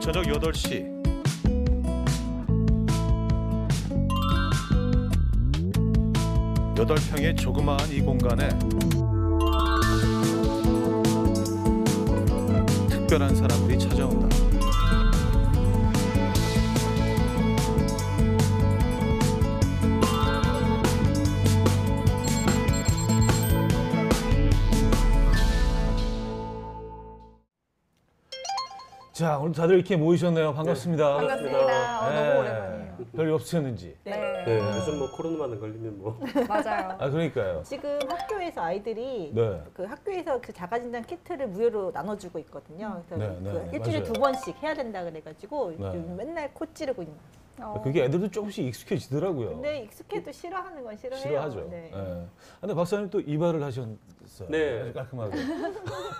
저녁 8시. 여덟 평의 조그마한 이 공간에 특별한 사람들이 찾아온다. 자, 오늘 다들 이렇게 모이셨네요. 반갑습니다. 반갑습니다. 네. 너무 오랜만이에요. 별일 없으셨는지. 네. 요즘 뭐 코로나만 걸리면 뭐. 맞아요. 아, 그러니까요. 지금 학교에서 아이들이 네. 그 학교에서 그 자가진단 키트를 무료로 나눠주고 있거든요. 그래서 네, 그 네, 일주일에 맞아요. 2번씩 해야 된다 그래가지고 네. 요즘 맨날 코 찌르고 있는. 그게 애들도 조금씩 익숙해지더라고요. 근데 익숙해도 싫어하는 건 싫어해요. 싫어하죠. 네. 네. 근데 박사님 또 이발을 하셨어요. 네. 아주 깔끔하게.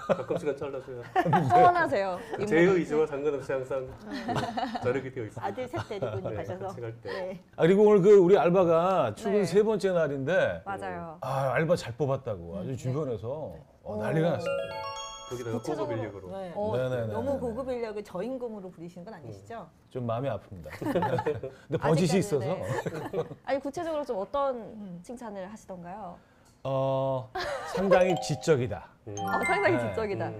가끔씩은 잘라줘요. 서운하세요. 제 의지와 상관없이 항상 자르게 되어 있습니다. 아들 셋 데리고 네, 가셔서. 같이 갈 때. 네. 아, 그리고 오늘 그 우리 알바가 출근 네. 세 번째 날인데 맞아요. 아, 알바 잘 뽑았다고 아주 주변에서 난리가 났습니다. 거기다가 고급 구체적으로, 인력으로. 네. 네네네. 너무 고급 인력을 저임금으로 부리시는 건 아니시죠? 좀 마음이 아픕니다. 근데 버짓이 있어서 아직까지는, 아니 구체적으로 좀 어떤 칭찬을 하시던가요? 상당히 지적이다. 상당히 네. 지적이다.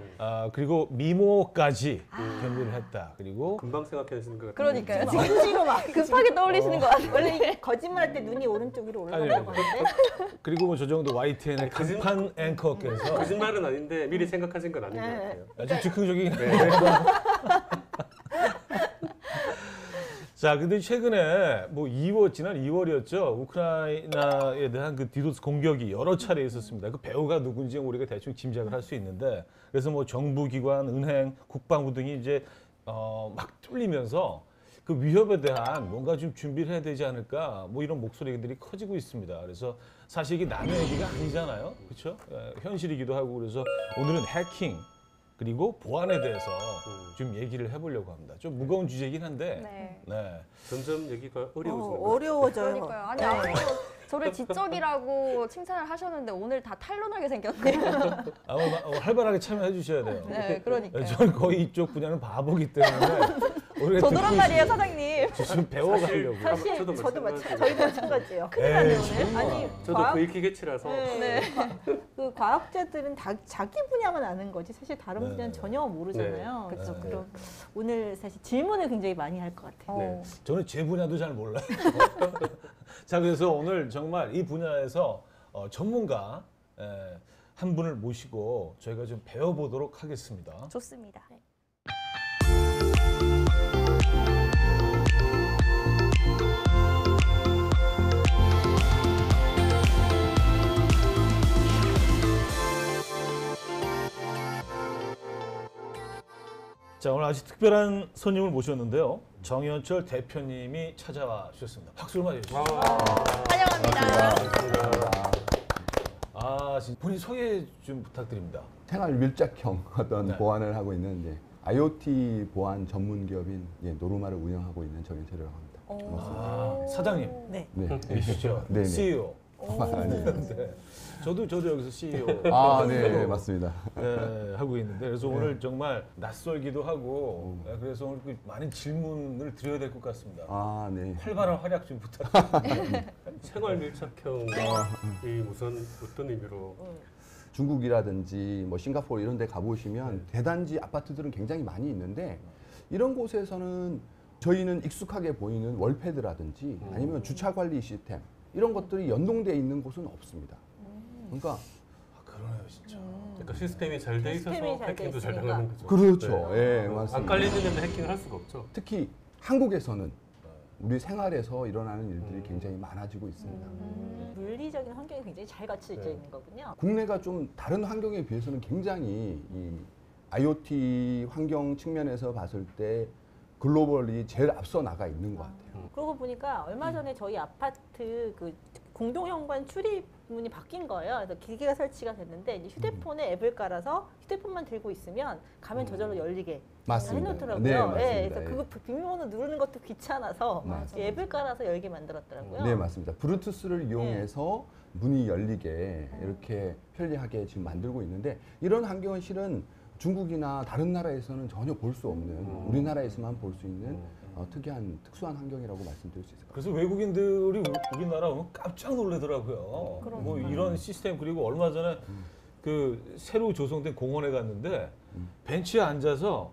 그리고 미모까지 견디를 했다. 그리고 금방 생각하시는 것 같아요. 그러니까요. 지금 억지로 막 급하게 떠올리시는 것 같아요. 원래 이게 거짓말할 때 눈이 오른쪽 위로 올라가려고 하는데 그리고 뭐 저 정도 YTN의 간판 앵커께서 거짓말은 아닌데 미리 생각하신 건 아닌 것 네. 같아요. 아주 즉흥적이긴 해. 자, 근데 최근에 뭐 지난 2월이었죠. 우크라이나에 대한 그 디도스 공격이 여러 차례 있었습니다. 그 배우가 누군지 우리가 대충 짐작을 할 수 있는데, 그래서 뭐 정부기관, 은행, 국방부 등이 이제 막 뚫리면서 그 위협에 대한 뭔가 좀 준비를 해야 되지 않을까, 뭐 이런 목소리들이 커지고 있습니다. 그래서 사실 이게 남의 얘기가 아니잖아요, 그렇죠? 현실이기도 하고. 그래서 오늘은 해킹 그리고 보안에 대해서 좀 얘기를 해보려고 합니다. 좀 무거운 주제이긴 한데, 네. 점점 얘기가 어려워지는 것 어려워져요. 그러니까요. 아니 앞으로 저를 지적이라고 칭찬을 하셨는데 오늘 다 탄론하게 생겼네요. 아마 활발하게 참여해 주셔야 돼요. 네, 그러니까요. 저는 거의 이쪽 분야는 바보기 때문에 우리가 저도란 말이에요, 사장님. 지금 배워가려고. 사실 저도 저도 마찬가지예요. 저희도 마찬가지예요. 에이, 정말. 아니 저도 과학, 기계치라서 네. 그 과학자들은 자기 분야만 아는 거지 사실 다른 네. 분야는 전혀 모르잖아요. 네. 그래서 네. 그럼 오늘 사실 질문을 굉장히 많이 할 것 같아요. 네. 저는 제 분야도 잘 몰라요. 자, 그래서 오늘 정말 이 분야에서 전문가 한 분을 모시고 저희가 좀 배워보도록 하겠습니다. 좋습니다. 자, 오늘 아주 특별한 손님을 모셨는데요. 정현철 대표님이 찾아와 주셨습니다. 박수를 맞아 주시죠. 환영합니다. 본인 소개 좀 부탁드립니다. 생활 밀착형 어떤 네. 보안을 하고 있는 이제 IoT 보안 전문 기업인 노루마를 운영하고 있는 정현철이라고 합니다. 사장님. 네. 네. 계시죠? 네네. CEO. 아니에요. 네. 저도 여기서 CEO. 네, 맞습니다. 네, 하고 있는데 그래서 오늘 정말 낯설기도 하고 그래서 오늘 그 많은 질문을 드려야 될 것 같습니다. 네. 활발한 활약 좀 부탁드립니다. 생활 밀착형이 무슨 어떤 의미로 중국이라든지 뭐 싱가포르 이런 데 가보시면 대단지 아파트들은 굉장히 많이 있는데 이런 곳에서는 저희는 익숙하게 보이는 월패드라든지 아니면 주차 관리 시스템 이런 것들이 연동되어 있는 곳은 없습니다. 그러니까 그러네요, 진짜. 그러니까 시스템이 잘 돼 있어서 시스템이 잘돼 해킹도 잘 있으니까. 당하는 거죠. 그렇죠. 네. 예, 안 맞습니다. 깔리는 데는 해킹을 할 수가 없죠. 특히 한국에서는 우리 생활에서 일어나는 일들이 굉장히 많아지고 있습니다. 물리적인 환경이 굉장히 잘 갖춰져 있는 거군요. 국내가 좀 다른 환경에 비해서는 굉장히 이 IoT 환경 측면에서 봤을 때 글로벌이 제일 앞서 나가 있는 것 같아요. 그러고 보니까 얼마 전에 저희 아파트 그 공동현관 출입문이 바뀐 거예요. 그래서 기기가 설치가 됐는데 이제 휴대폰에 앱을 깔아서 휴대폰만 들고 있으면 가면 저절로 열리게 맞습니다. 해놓더라고요. 네, 맞습니다. 그래서 그거 비밀번호 누르는 것도 귀찮아서 맞아. 앱을 깔아서 열게 만들었더라고요. 네, 맞습니다. 브루투스를 이용해서 문이 열리게 이렇게 편리하게 지금 만들고 있는데 이런 환경은 실은 중국이나 다른 나라에서는 전혀 볼 수 없는 우리나라에서만 볼 수 있는 특이한 특수한 환경이라고 말씀드릴 수 있을 것 같아요. 그래서 외국인들이 우리나라 오면 깜짝 놀라더라고요. 뭐 이런 시스템 그리고 얼마 전에 그 새로 조성된 공원에 갔는데 벤치에 앉아서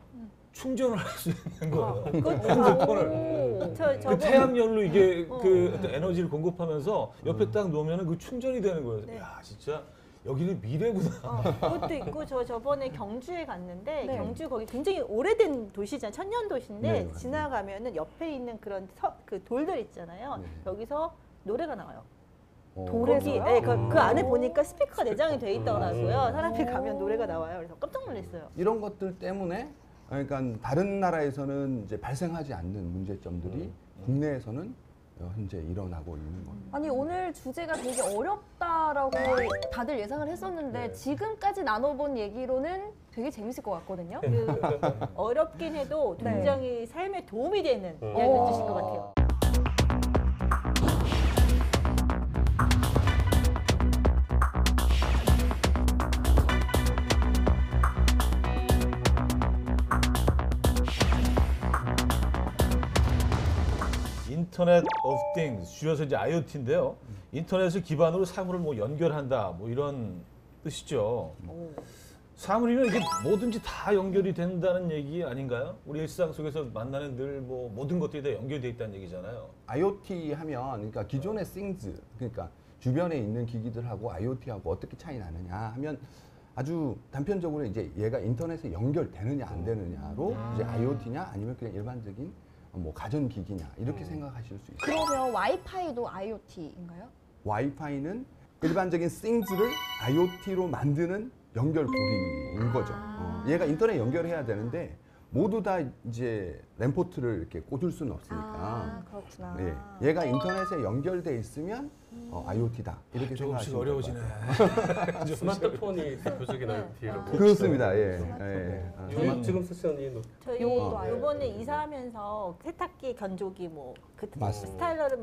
충전을 할 수 있는 거예요. 핸드폰을. 그 태양열로 이게 그 어떤 에너지를 공급하면서 옆에 딱 놓으면 그 충전이 되는 거예요. 네. 야 진짜 여기는 미래구나. 그것도 있고 저번에 경주에 갔는데 네. 경주 거기 굉장히 오래된 도시잖아요. 천년 도시인데 네, 맞습니다. 지나가면은 옆에 있는 그런 그 돌들 있잖아요. 네. 여기서 노래가 나와요. 돌에서요? 거기 네, 그 안에 보니까 스피커가 내장이 돼 있더라고요. 사람들이 가면 노래가 나와요. 그래서 깜짝 놀랐어요. 이런 것들 때문에 그러니까 다른 나라에서는 이제 발생하지 않는 문제점들이 국내에서는 현재 일어나고 있는 겁니다. 아니 오늘 주제가 되게 어렵다라고 다들 예상을 했었는데 네. 지금까지 나눠본 얘기로는 되게 재밌을 것 같거든요. 그 어렵긴 해도 네. 굉장히 삶에 도움이 되는 음. 이야기 해주실 것 같아요. 인터넷 오브 띵스 줄여서 이제 IoT인데요. 인터넷을 기반으로 사물을 뭐 연결한다 뭐 이런 뜻이죠. 사물이면 이게 뭐든지 다 연결이 된다는 얘기 아닌가요? 우리 일상 속에서 만나는 늘 뭐 모든 것들이 다 연결돼 있다는 얘기잖아요. IoT 하면 그러니까 기존의 things 그러니까 주변에 있는 기기들하고 IoT하고 어떻게 차이 나느냐 하면 아주 단편적으로 이제 얘가 인터넷에 연결되느냐 안 되느냐로 이제 IoT냐 아니면 그냥 일반적인 뭐 가전 기기냐 이렇게 생각하실 수 있어요. 그러면 와이파이도 IoT인가요? 와이파이는 일반적인 things를 IoT로 만드는 연결고리인 거죠. 얘가 인터넷 연결해야 되는데 모두 다 이제 램포트를 이렇게 꽂을 수는 없으니까. 아 그렇구나. 예, 얘가 인터넷에 연결돼 있으면 IoT다 이렇게 조금씩 생각하시면 어려워지네. 스마트폰이 대표적인 IoT라고. 그렇습니다. 예. 지금 쓰시는 이 저희 요것도 알고. 이번에 이사하면서 세탁기, 건조기 뭐 맞습니다. 스타일러를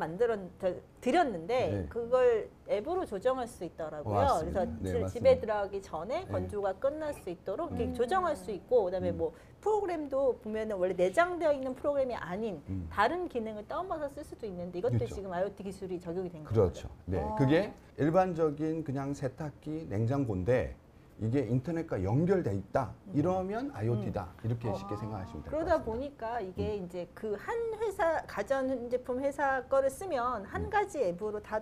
드렸는데 네. 그걸 앱으로 조정할 수 있더라고요. 맞습니다. 그래서 네, 맞습니다. 집에 들어가기 전에 네. 건조가 끝날 수 있도록 이렇게 조정할 수 있고 그다음에 뭐 프로그램도 보면은 원래 내장되어 있는 프로그램이 아닌 다른 기능을 다운받아 쓸 수도 있는데 이것도 그렇죠. 지금 IoT 기술이 적용이 된 거죠. 그렇죠. 네, 그게 일반적인 그냥 세탁기, 냉장고인데 이게 인터넷과 연결돼 있다. 이러면 IoT다. 이렇게 쉽게 생각하시면 될 것 그러다 같습니다. 보니까 이게 이제 그 한 회사 가전제품 회사 거를 쓰면 한 가지 앱으로 다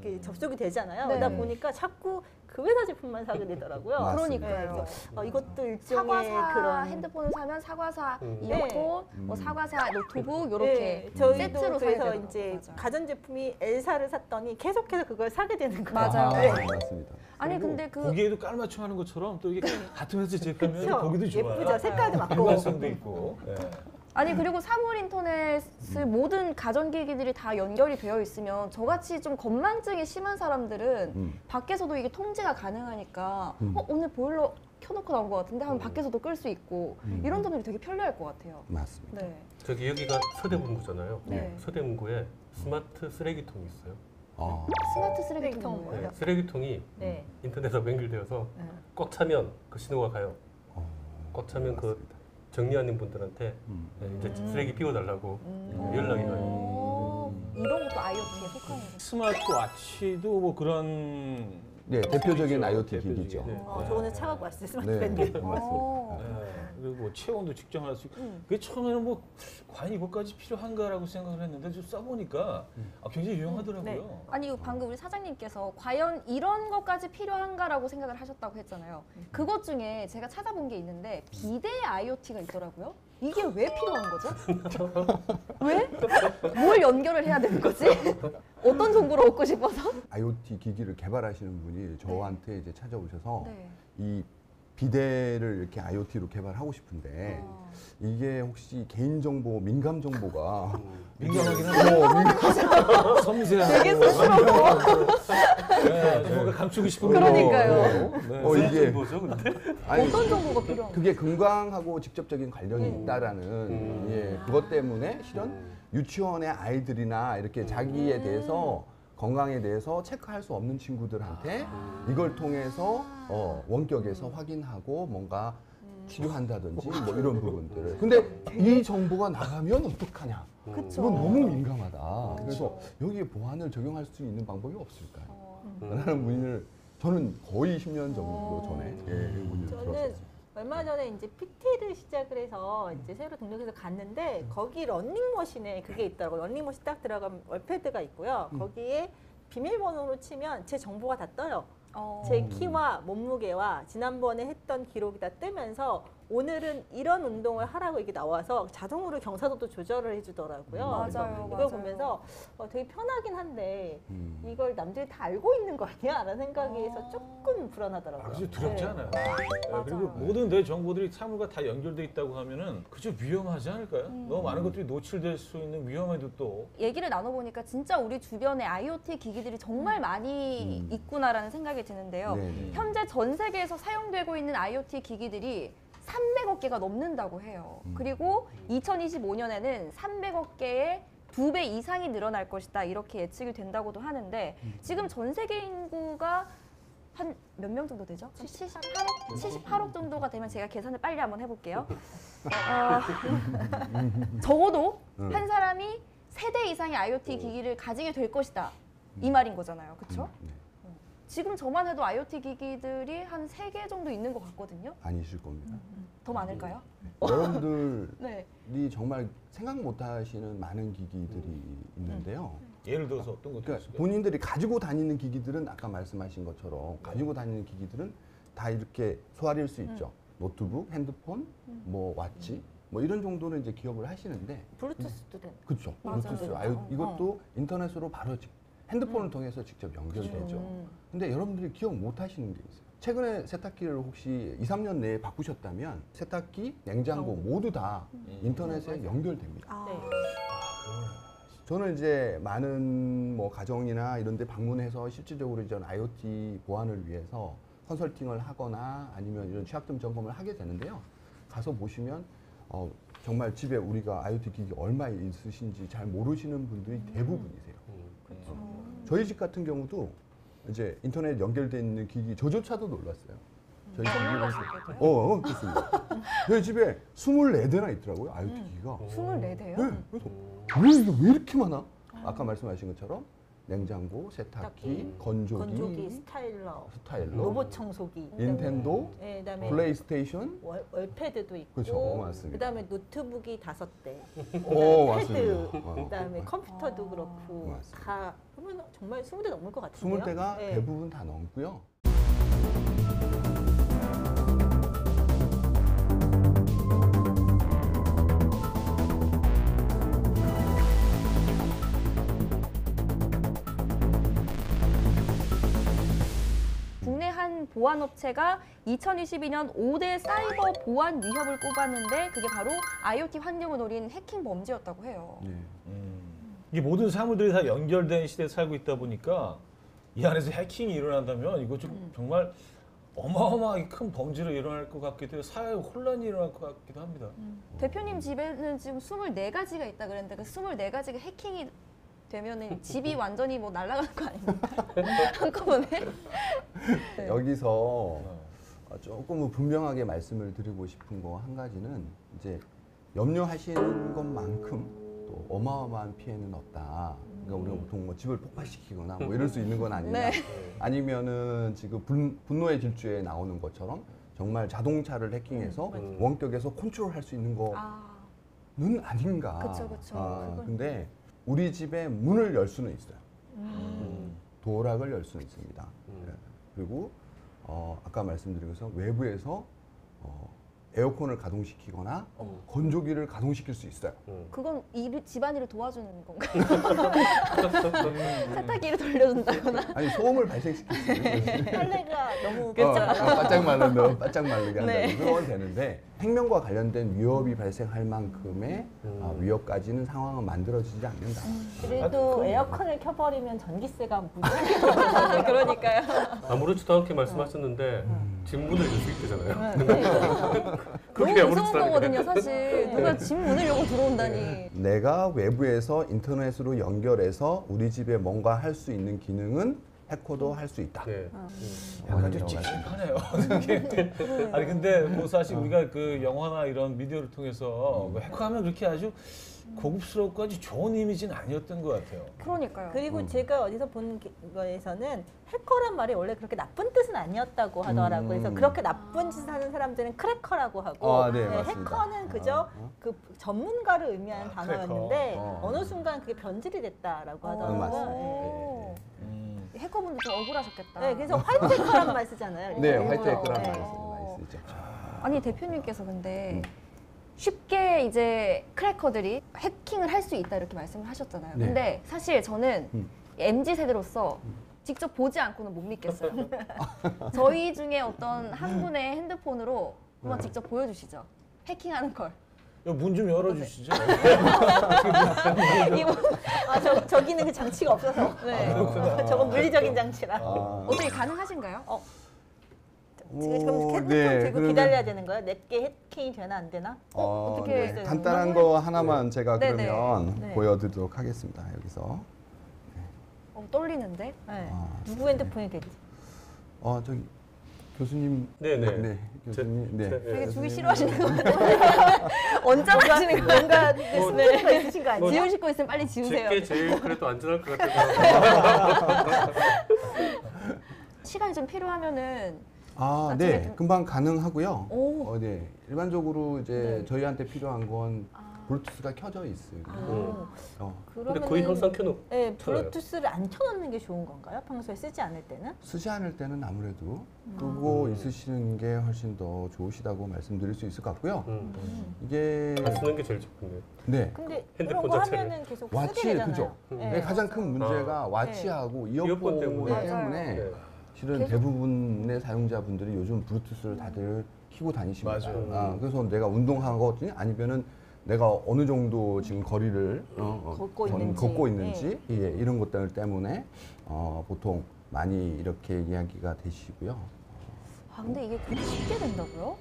이렇게 접속이 되잖아요. 네. 그러다 보니까 자꾸 그 회사 제품만 사게 되더라고요. 맞습니다. 그러니까요. 그래서 이것도 일종의 사과사 그런 핸드폰을 사면 사과사 음. 이어폰, 뭐 사과사 노트북 이렇게 네, 저희도 세트로 사야 그래서 되는 이제 맞아요. 가전제품이 엘사를 샀더니 계속해서 그걸 사게 되는 거예요. 맞아요. 아, 네. 맞습니다. 아니 그리고 근데 그 보기에도 깔맞춤하는 것처럼 또 이게 같은 회사 제품이면 그쵸? 보기도 좋아요. 예쁘죠? 색깔도 맞고. 일관성도 있고. 예. 아니 그리고 사물 인터넷을 모든 가전기기들이 다 연결이 되어 있으면 저같이 좀 건망증이 심한 사람들은 밖에서도 이게 통제가 가능하니까 오늘 보일러 켜놓고 나온 것 같은데 하면 밖에서도 끌 수 있고 이런 점들이 되게 편리할 것 같아요. 맞습니다. 네. 저기 여기가 서대문구잖아요. 네. 서대문구에 스마트 쓰레기통이 있어요. 아, 스마트 쓰레기통 쓰레기통 뭐예요? 뭐예요? 쓰레기통이 네. 인터넷하고 연결되어서 네. 꽉 차면 그 신호가 가요. 꽉 차면 그 맞습니다. 정리하는 분들한테 이제 쓰레기 비워달라고 연락이 가요. 오, 이런 것도 IoT에 속하는 거죠. 스마트워치도 뭐 그런 네, 대표적인 기기죠. IoT 대표적인. 기기죠. 네. 저 오늘 차 갖고 왔어요. 스마트 네, 밴드. 맞습니다. 오. 네. 그리고 뭐 체온도 측정할 수 있고 그게 처음에는 뭐 과연 이것까지 필요한가라고 생각을 했는데 좀 써보니까 굉장히 유용하더라고요. 네. 아니 방금 우리 사장님께서 과연 이런 것까지 필요한가라고 생각을 하셨다고 했잖아요. 그것 중에 제가 찾아본 게 있는데 비대 IoT가 있더라고요. 이게 왜 필요한 거죠? 왜? 뭘 연결을 해야 되는 거지? 어떤 정보를 얻고 싶어서? IoT 기기를 개발하시는 분이 저한테 이제 찾아오셔서 네. 이 비대를 이렇게 IoT로 개발하고 싶은데 이게 혹시 개인정보, 민감정보가 민감하긴 하고 섬세하고 되게 쑥스러워. 네, 뭔가 감추고 싶은 그러니까요. 거. 네. 이게 뭐죠, 근데? 아니, 어떤 정보가 필요한 거예요? 그게 건강하고 직접적인 관련이 있다라는 예, 그것 때문에 실은 유치원의 아이들이나 이렇게 자기에 대해서 건강에 대해서 체크할 수 없는 친구들한테 이걸 통해서 원격에서 확인하고 뭔가 치료한다든지 뭐 이런 부분들을. 근데 이 정보가 나가면 어떡하냐? 그쵸. 이건 너무 민감하다. 그래서 여기에 보안을 적용할 수 있는 방법이 없을까요? 라는 문의를 저는 거의 10년 정도 전에 문의를 저는 들었었어요. 얼마 전에 이제 PT를 시작을 해서 이제 새로 등록해서 갔는데 거기 러닝머신에 그게 있더라고요. 러닝머신 딱 들어가면 월패드가 있고요. 거기에 비밀번호로 치면 제 정보가 다 떠요. 제 키와 몸무게와 지난번에 했던 기록이 다 뜨면서 오늘은 이런 운동을 하라고 이게 나와서 자동으로 경사도도 조절을 해주더라고요. 맞아요, 그래서 이걸 맞아요. 보면서 되게 편하긴 한데 이걸 남들이 다 알고 있는 거 아니야? 라는 생각이 해서 조금 불안하더라고요. 아주 두렵지 네. 않아요. 그리고 모든 내 정보들이 사물과 다 연결돼 있다고 하면은 그저 위험하지 않을까요? 너무 많은 것들이 노출될 수 있는 위험에도 또 얘기를 나눠보니까 진짜 우리 주변에 IoT 기기들이 정말 많이 있구나라는 생각이 드는데요. 네네. 현재 전 세계에서 사용되고 있는 IoT 기기들이 300억 개가 넘는다고 해요. 그리고 2025년에는 300억 개의 2배 이상이 늘어날 것이다. 이렇게 예측이 된다고도 하는데 지금 전 세계 인구가 한 몇 명 정도 되죠? 78억? 78억 정도가 되면 제가 계산을 빨리 한번 해볼게요. 적어도 한 사람이 3대 이상의 IoT 기기를 가지게 될 것이다. 이 말인 거잖아요. 그렇죠? 지금 저만 해도 IoT 기기들이 한 3개 정도 있는 것 같거든요. 아니실 겁니다. 더 많을까요? 여러분들이 네. 정말 생각 못 하시는 많은 기기들이 있는데요. 예를 들어서 어떤 것도 그러니까 있을까요? 본인들이 가지고 다니는 기기들은 아까 말씀하신 것처럼 가지고 다니는 기기들은 다 이렇게 소화할 수 있죠. 노트북, 핸드폰, 뭐 왓치, 뭐 이런 정도는 이제 기억을 하시는데, 블루투스도 되는. 그렇죠. 맞아요. 블루투스, 맞아요. 이것도 인터넷으로 바로 핸드폰을 통해서 직접 연결되죠. 근데 여러분들이 기억 못 하시는 게 있어요. 최근에 세탁기를 혹시 2, 3년 내에 바꾸셨다면 세탁기, 냉장고 모두 다 인터넷에 연결됩니다. 네. 저는 이제 많은 뭐 가정이나 이런 데 방문해서 실질적으로 이제 IoT 보안을 위해서 컨설팅을 하거나 아니면 이런 취약점 점검을 하게 되는데요. 가서 보시면 정말 집에 우리가 IoT 기기 얼마 있으신지 잘 모르시는 분들이 대부분이세요. 저희 집 같은 경우도 이제 인터넷 연결돼 있는 기기 저조차도 놀랐어요. 저희 기기는 그렇습니다. 저희 집에 24대나 있더라고요. IoT 기기가. 24대요? 네, 그래서 왜 이게 왜 이렇게 많아? 아까 말씀하신 것처럼 냉장고, 세탁기, 건조기, 스타일러, 로봇 청소기, 닌텐도, 네, 그다음에 플레이스테이션. 월패드도 있고, 그렇죠, 맞습니다. 그다음에 노트북이 5대, 오, 패드, 맞습니다. 그다음에 컴퓨터도 그렇고 맞습니다. 다 그러면 정말 20대 넘을 것 같은데요. 20대가 네. 대부분 다 넘고요. 국내 한 보안업체가 2022년 5대 사이버 보안 위협을 꼽았는데 그게 바로 IoT 환경을 노린 해킹 범죄였다고 해요. 네. 이게 모든 사물들이 다 연결된 시대에 살고 있다 보니까 이 안에서 해킹이 일어난다면 이거 정말 어마어마하게 큰 범죄로 일어날 것 같기도 해요. 사회 혼란이 일어날 것 같기도 합니다. 대표님 집에는 지금 24가지가 있다 그랬는데 그 24가지가 해킹이 되면은 집이 완전히 뭐 날아가는 거 아닙니까? 한꺼번에? 네. 여기서 조금 분명하게 말씀을 드리고 싶은 거 한 가지는 이제 염려하시는 것만큼 또 어마어마한 피해는 없다. 그러니까 우리가 보통 뭐 집을 폭파시키거나 뭐 이럴 수 있는 건 아니냐. 네. 아니면은 지금 분노의 질주에 나오는 것처럼 정말 자동차를 해킹해서 원격에서 컨트롤할 수 있는 거는 아, 아닌가. 그쵸, 그쵸. 근데 우리 집에 문을 열 수는 있어요. 도어락을 열 수는 있습니다. 네. 그리고 아까 말씀드린 것처럼 외부에서 에어컨을 가동시키거나 건조기를 가동시킬 수 있어요. 그건 집안일을 도와주는 건가요? 세탁기를 돌려준다거나? 아니 소음을 발생시킬 수 있는 거지. 빨래가 너무 바짝 말르면 바짝 마르게 한다는 네. 그건 되는데 생명과 관련된 위협이 발생할 만큼의 위협까지는 상황은 만들어지지 않는다. 그래도 에어컨을 켜버리면 전기세가 무지하게 그러니까요. 아무렇지도 않게 말씀하셨는데 집 문을 열 수 있대잖아요. 너무 그게 무서운 아무렇지도 않게. 거거든요, 사실. 누가 집 문을 열고 들어온다니. 내가 외부에서 인터넷으로 연결해서 우리 집에 뭔가 할 수 있는 기능은 해커도 할 수 있다. 네. 약간 좀 이라고 찝찝하네요. 아니 근데 뭐 사실 우리가 그 영화나 이런 미디어를 통해서 뭐 해커하면 그렇게 아주 고급스럽고 아주 좋은 이미지는 아니었던 것 같아요. 그러니까요. 그리고 제가 어디서 본 거에서는 해커란 말이 원래 그렇게 나쁜 뜻은 아니었다고 하더라고요. 그래서 그렇게 나쁜 짓을 하는 사람들은 크래커라고 하고 네, 맞습니다. 해커는 그저 그 전문가를 의미하는 크래커. 단어였는데 어. 어느 순간 그게 변질이 됐다라고 하더라고요. 맞습니다. 오. 해커분들 좀 억울하셨겠다. 네, 그래서 화이트 해커란 말 쓰잖아요. 네, 일본어. 화이트 해커라는 네. 말이 많이 쓰죠. 아니 대표님께서 근데 쉽게 이제 크래커들이 해킹을 할 수 있다 이렇게 말씀을 하셨잖아요. 네. 근데 사실 저는 음. MZ 세대로서 직접 보지 않고는 못 믿겠어요. 저희 중에 어떤 한 분의 핸드폰으로 한번 직접 보여주시죠. 해킹하는 걸. 문 좀 열어주시죠. 저기는 그 장치가 없어서. 네. 저건 물리적인 장치라. 어떻게 가능하신가요? 지금 핸드폰 네, 들고 그러면- 기다려야 되는 거예요? 내게 해킹이 되나 안 되나? 어떻게 네, 간단한 거 하나만 제가 네네. 그러면 네. 보여드리도록 하겠습니다. 여기서 떨리는데? 네. 아, 누구 핸드폰이 되지? 저기 교수님, 네네. 네, 교수님, 네. 되게 주기 싫어하시는 것 같아요. 언짢아하시는 것 같아요. 뭔가 스트레스가 있으신 거 아니에요? 지우실 거 있으면 빨리 지우세요. 제게 제일 그래도 안전할 것 같아서. 시간이 좀 필요하면은 네, 나중에 좀- 금방 가능하고요. 오. 네, 일반적으로 이제 네. 저희한테 필요한 건 블루투스가 켜져 있어요. 근데 거의 항상 켜놓고. 네, 켜놔요. 블루투스를 안 켜놓는 게 좋은 건가요? 평소에 쓰지 않을 때는? 쓰지 않을 때는 아무래도 끄고 있으시는 게 훨씬 더 좋으시다고 말씀드릴 수 있을 것 같고요. 이게 안 쓰는 게 제일 좋은데. 네, 근데 핸드폰 그런 거 자체를. 하면은 계속 쓰게 와치 되잖아요. 그죠? 네. 네, 가장 큰 문제가 와치하고 이어폰 이어폰 때문에. 때문에 네. 실은 계속- 대부분의 사용자분들이 요즘 블루투스를 다들 키고 다니십니다. 맞아요. 그래서 내가 운동하거든요. 아니면은 내가 어느 정도 지금 거리를 걷고 있는지 예, 이런 것들 때문에 보통 많이 이렇게 이야기가 되시고요. 아 근데 이게 그렇게 쉽게 된다고요?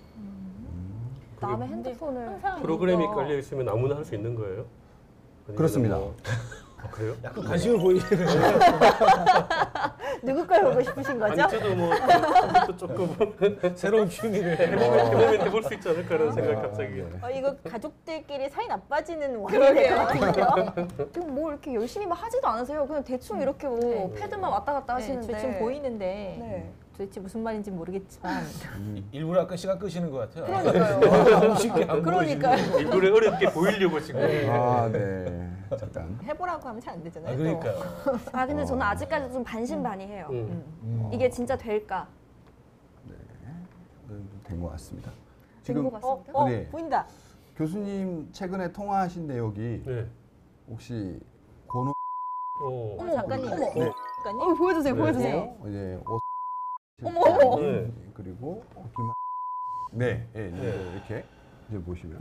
남의 근데 핸드폰을 항상 프로그램이 이거 깔려 있으면 아무나 할 수 있는 거예요? 아니면 그렇습니다. 그래요? 약간 관심을 보이시는 누구 걸 보고 싶으신 거죠? 아니 저도 뭐 컴퓨터 조금 새로운 취미를 해보면 해볼 수 있지 않을까라는 생각 갑자기. 이거 가족들끼리 사이 나빠지는 원인이 될 것 같은데요? 지금 뭐 이렇게 열심히 막 하지도 않으세요. 그냥 대충 이렇게 뭐 네. 패드만 왔다 갔다 하시는데. 네, 지금 보이는데 네. 도대체 무슨 말인지 모르겠지만 일부러 약간 시간 끄시는 것 같아요. 그러니까요. 쉽게 안 그러니까요. 일부러 어렵게 보이려고 지금. 네, 잠깐. 해보라고 하면 잘 안 되잖아요. 아, 또. 그러니까요. 아 근데 저는 아직까지 좀 반신반의해요. 이게 진짜 될까? 된 것 같습니다. 된 지금 것 같습니다. 네. 보인다. 교수님 최근에 통화하신 내역이 네. 혹시 권호 어머, 작가님. 어머. 네. 작가님. 보여주세요, 네. 보여주세요. 이제 어머, 어머. 네. 그리고 김 네, 네, 네, 네. 이렇게 이제 보시면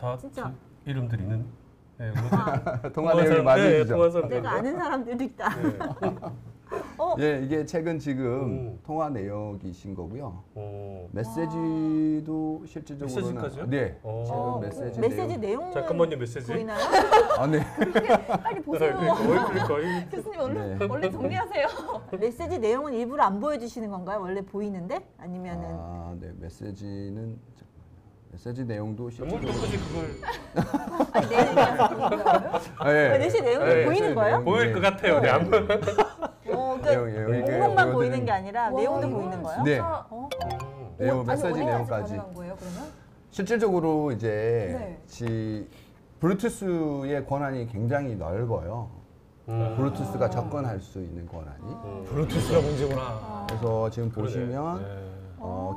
다 진짜. 이름들 있는. 네, 통화 내용이 맞으시죠? 통화사. 내가 아는 사람들도 있다. 예, 이게 최근 지금 음. 통화 내역이신 거고요. 어. 메시지도 실질적으로는 메시지까지요? 네, 어. 지금 메시지 메시지 내용은 잠깐만요, 메시지. 보이나요? 네. 빨리 보세요. 그러니까 교수님 얼른 네. 얼른 정리하세요. 메시지 내용은 일부러 안 보여주시는 건가요? 원래 보이는데? 아니면은 네, 메시지는 잠깐만요. 메시지 내용도 뭘 실질적으로 똑같이 그걸 아니 내일 예. 메시지 내용이 네, 보이는 거예요? 보일 것 같아요. 네, 안 보여. 내용이 목록만 보이는 게 아니라 와, 내용도 이건 보이는 거예요? 네. 내용 아니, 메시지 어디까지 내용까지 가능한 거예요, 그러면? 실질적으로 이제 네. 블루투스의 권한이 굉장히 넓어요. 블루투스가 접근할 수 있는 권한이. 블루투스가 문제구나. 그래서 지금 그러네. 보시면 네.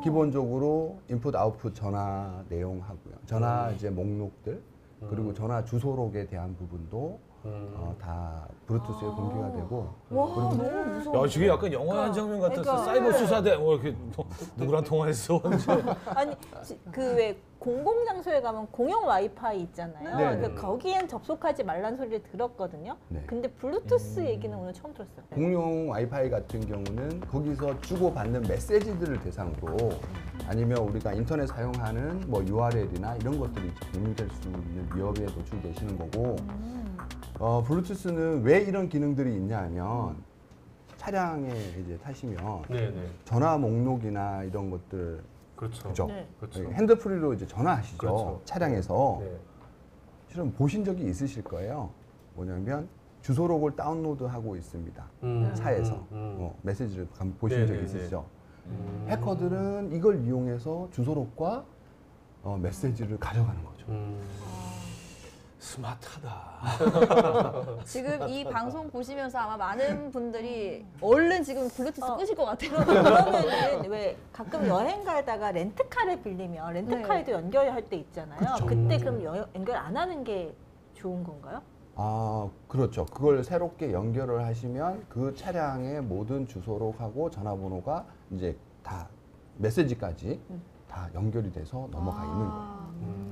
기본적으로 인풋 아웃풋 전화 내용하고요. 전화 이제 목록들 그리고 전화 주소록에 대한 부분도 다 블루투스에 공개가 되고 와 너무 무서워. 야, 지금 약간 영화 한 장면 같았어. 그러니까. 사이버 수사대 뭐 이렇게 누구랑 통화했어? 아니 그 왜 공공 장소에 가면 공용 와이파이 있잖아요. 네. 근데 거기엔 접속하지 말라는 소리를 들었거든요. 네. 근데 블루투스 얘기는 오늘 처음 들었어요. 공용 와이파이 같은 경우는 거기서 주고받는 메시지들을 대상으로 아니면 우리가 인터넷 사용하는 뭐 URL이나 이런 것들이 이제 공유될 수 있는 위협에 노출되시는 거고 블루투스는 왜 이런 기능들이 있냐 하면 차량에 이제 타시면 네네. 전화 목록이나 이런 것들 그렇죠. 그죠? 네. 그렇죠. 핸드프리로 이제 전화하시죠. 그렇죠. 차량에서. 네. 실은 보신 적이 있으실 거예요. 뭐냐면 주소록을 다운로드하고 있습니다. 차에서 메시지를 보신 네, 적이 네, 있으시죠? 음. 해커들은 이걸 이용해서 주소록과 메시지를 가져가는 거죠. 스마트하다. 지금 이 방송 보시면서 아마 많은 분들이 얼른 지금 블루투스 끄실 것 같아요. 그러면은 왜 가끔 여행 가다가 렌트카를 빌리면 렌트카에도 연결할 때 있잖아요. 그쵸. 그때 그럼 연결 안 하는 게 좋은 건가요? 아, 그렇죠. 그걸 새롭게 연결을 하시면 그 차량의 모든 주소록하고 전화번호가 이제 다 메시지까지 다 연결이 돼서 넘어가 있는 거예요.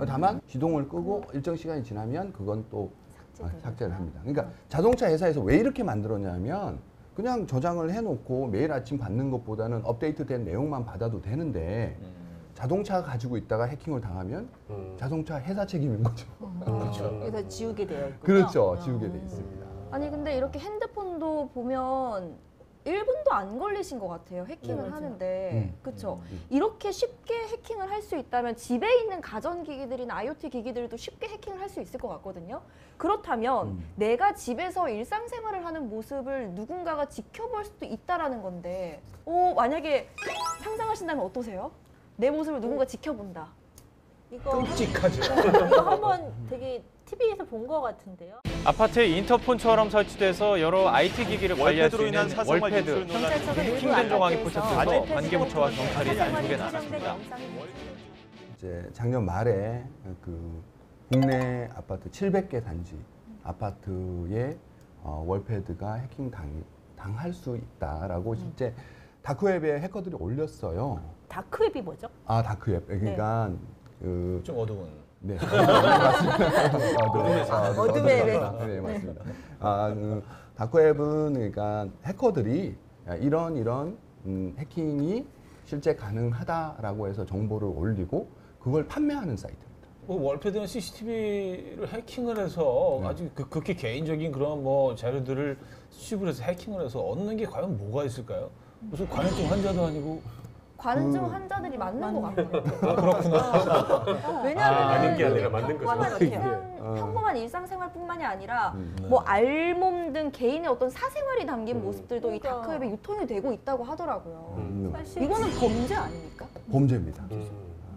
다만 시동을 끄고 일정 시간이 지나면 그건 또 삭제를 합니다. 그러니까 자동차 회사에서 왜 이렇게 만들었냐면 그냥 저장을 해놓고 매일 아침 받는 것보다는 업데이트된 내용만 받아도 되는데 자동차가 가지고 있다가 해킹을 당하면 자동차 회사 책임인 거죠. 그래서 지우게 되어 있고요. 그렇죠. 지우게 돼 있습니다. 아니 근데 이렇게 핸드폰도 보면 1분도 안 걸리신 것 같아요. 해킹을 맞아요. 하는데. 그렇죠. 이렇게 쉽게 해킹을 할 수 있다면 집에 있는 가전기기들이나 IoT 기기들도 쉽게 해킹을 할 수 있을 것 같거든요. 그렇다면 내가 집에서 일상생활을 하는 모습을 누군가가 지켜볼 수도 있다라는 건데 만약에 상상하신다면 어떠세요? 내 모습을 누군가 지켜본다. 이거 끔찍하죠. 이거 한번 되게 TV에서 본 것 같은데요. 아파트에 인터폰처럼 설치돼서 여러 IT 기기를 관리할 수 있는 월패드. 경찰서가 일부 힘든 정황이 아파트에서 포착돼서 월패드 관계부처와 시설에 경찰이 사생활이 단속에 촬영된 나섰습니다. 영상이 이제 작년 말에 그 국내 아파트 700개 단지 아파트에 월패드가 해킹 당할 수 있다라고 실제 다크웹에 해커들이 올렸어요. 다크웹이 뭐죠? 아, 다크웹. 그러니까 그 좀 어두운. 네. 맞습니다. 어둠의 웹. 네, 맞습니다. 그 다크웹은 그러니까 해커들이 이런 해킹이 실제 가능하다라고 해서 정보를 올리고 그걸 판매하는 사이트입니다. 월패드는 CCTV를 해킹을 해서 아주 극히 개인적인 그런 뭐 자료들을 수집을 해서 해킹을 해서 얻는 게 과연 뭐가 있을까요? 무슨 관련증 환자도 아니고. 관중 환자들이 맞는 것 같아요. 아, 그렇구나. 왜냐하면 아닌 게 아니라 맞는 거죠. 평범한 일상생활뿐만이 아니라 뭐 알몸 등 개인의 어떤 사생활이 담긴 모습들도 이 그러니까. 다크웹에 유통이 되고 있다고 하더라고요. 사실 이거는 범죄 아닙니까? 범죄입니다.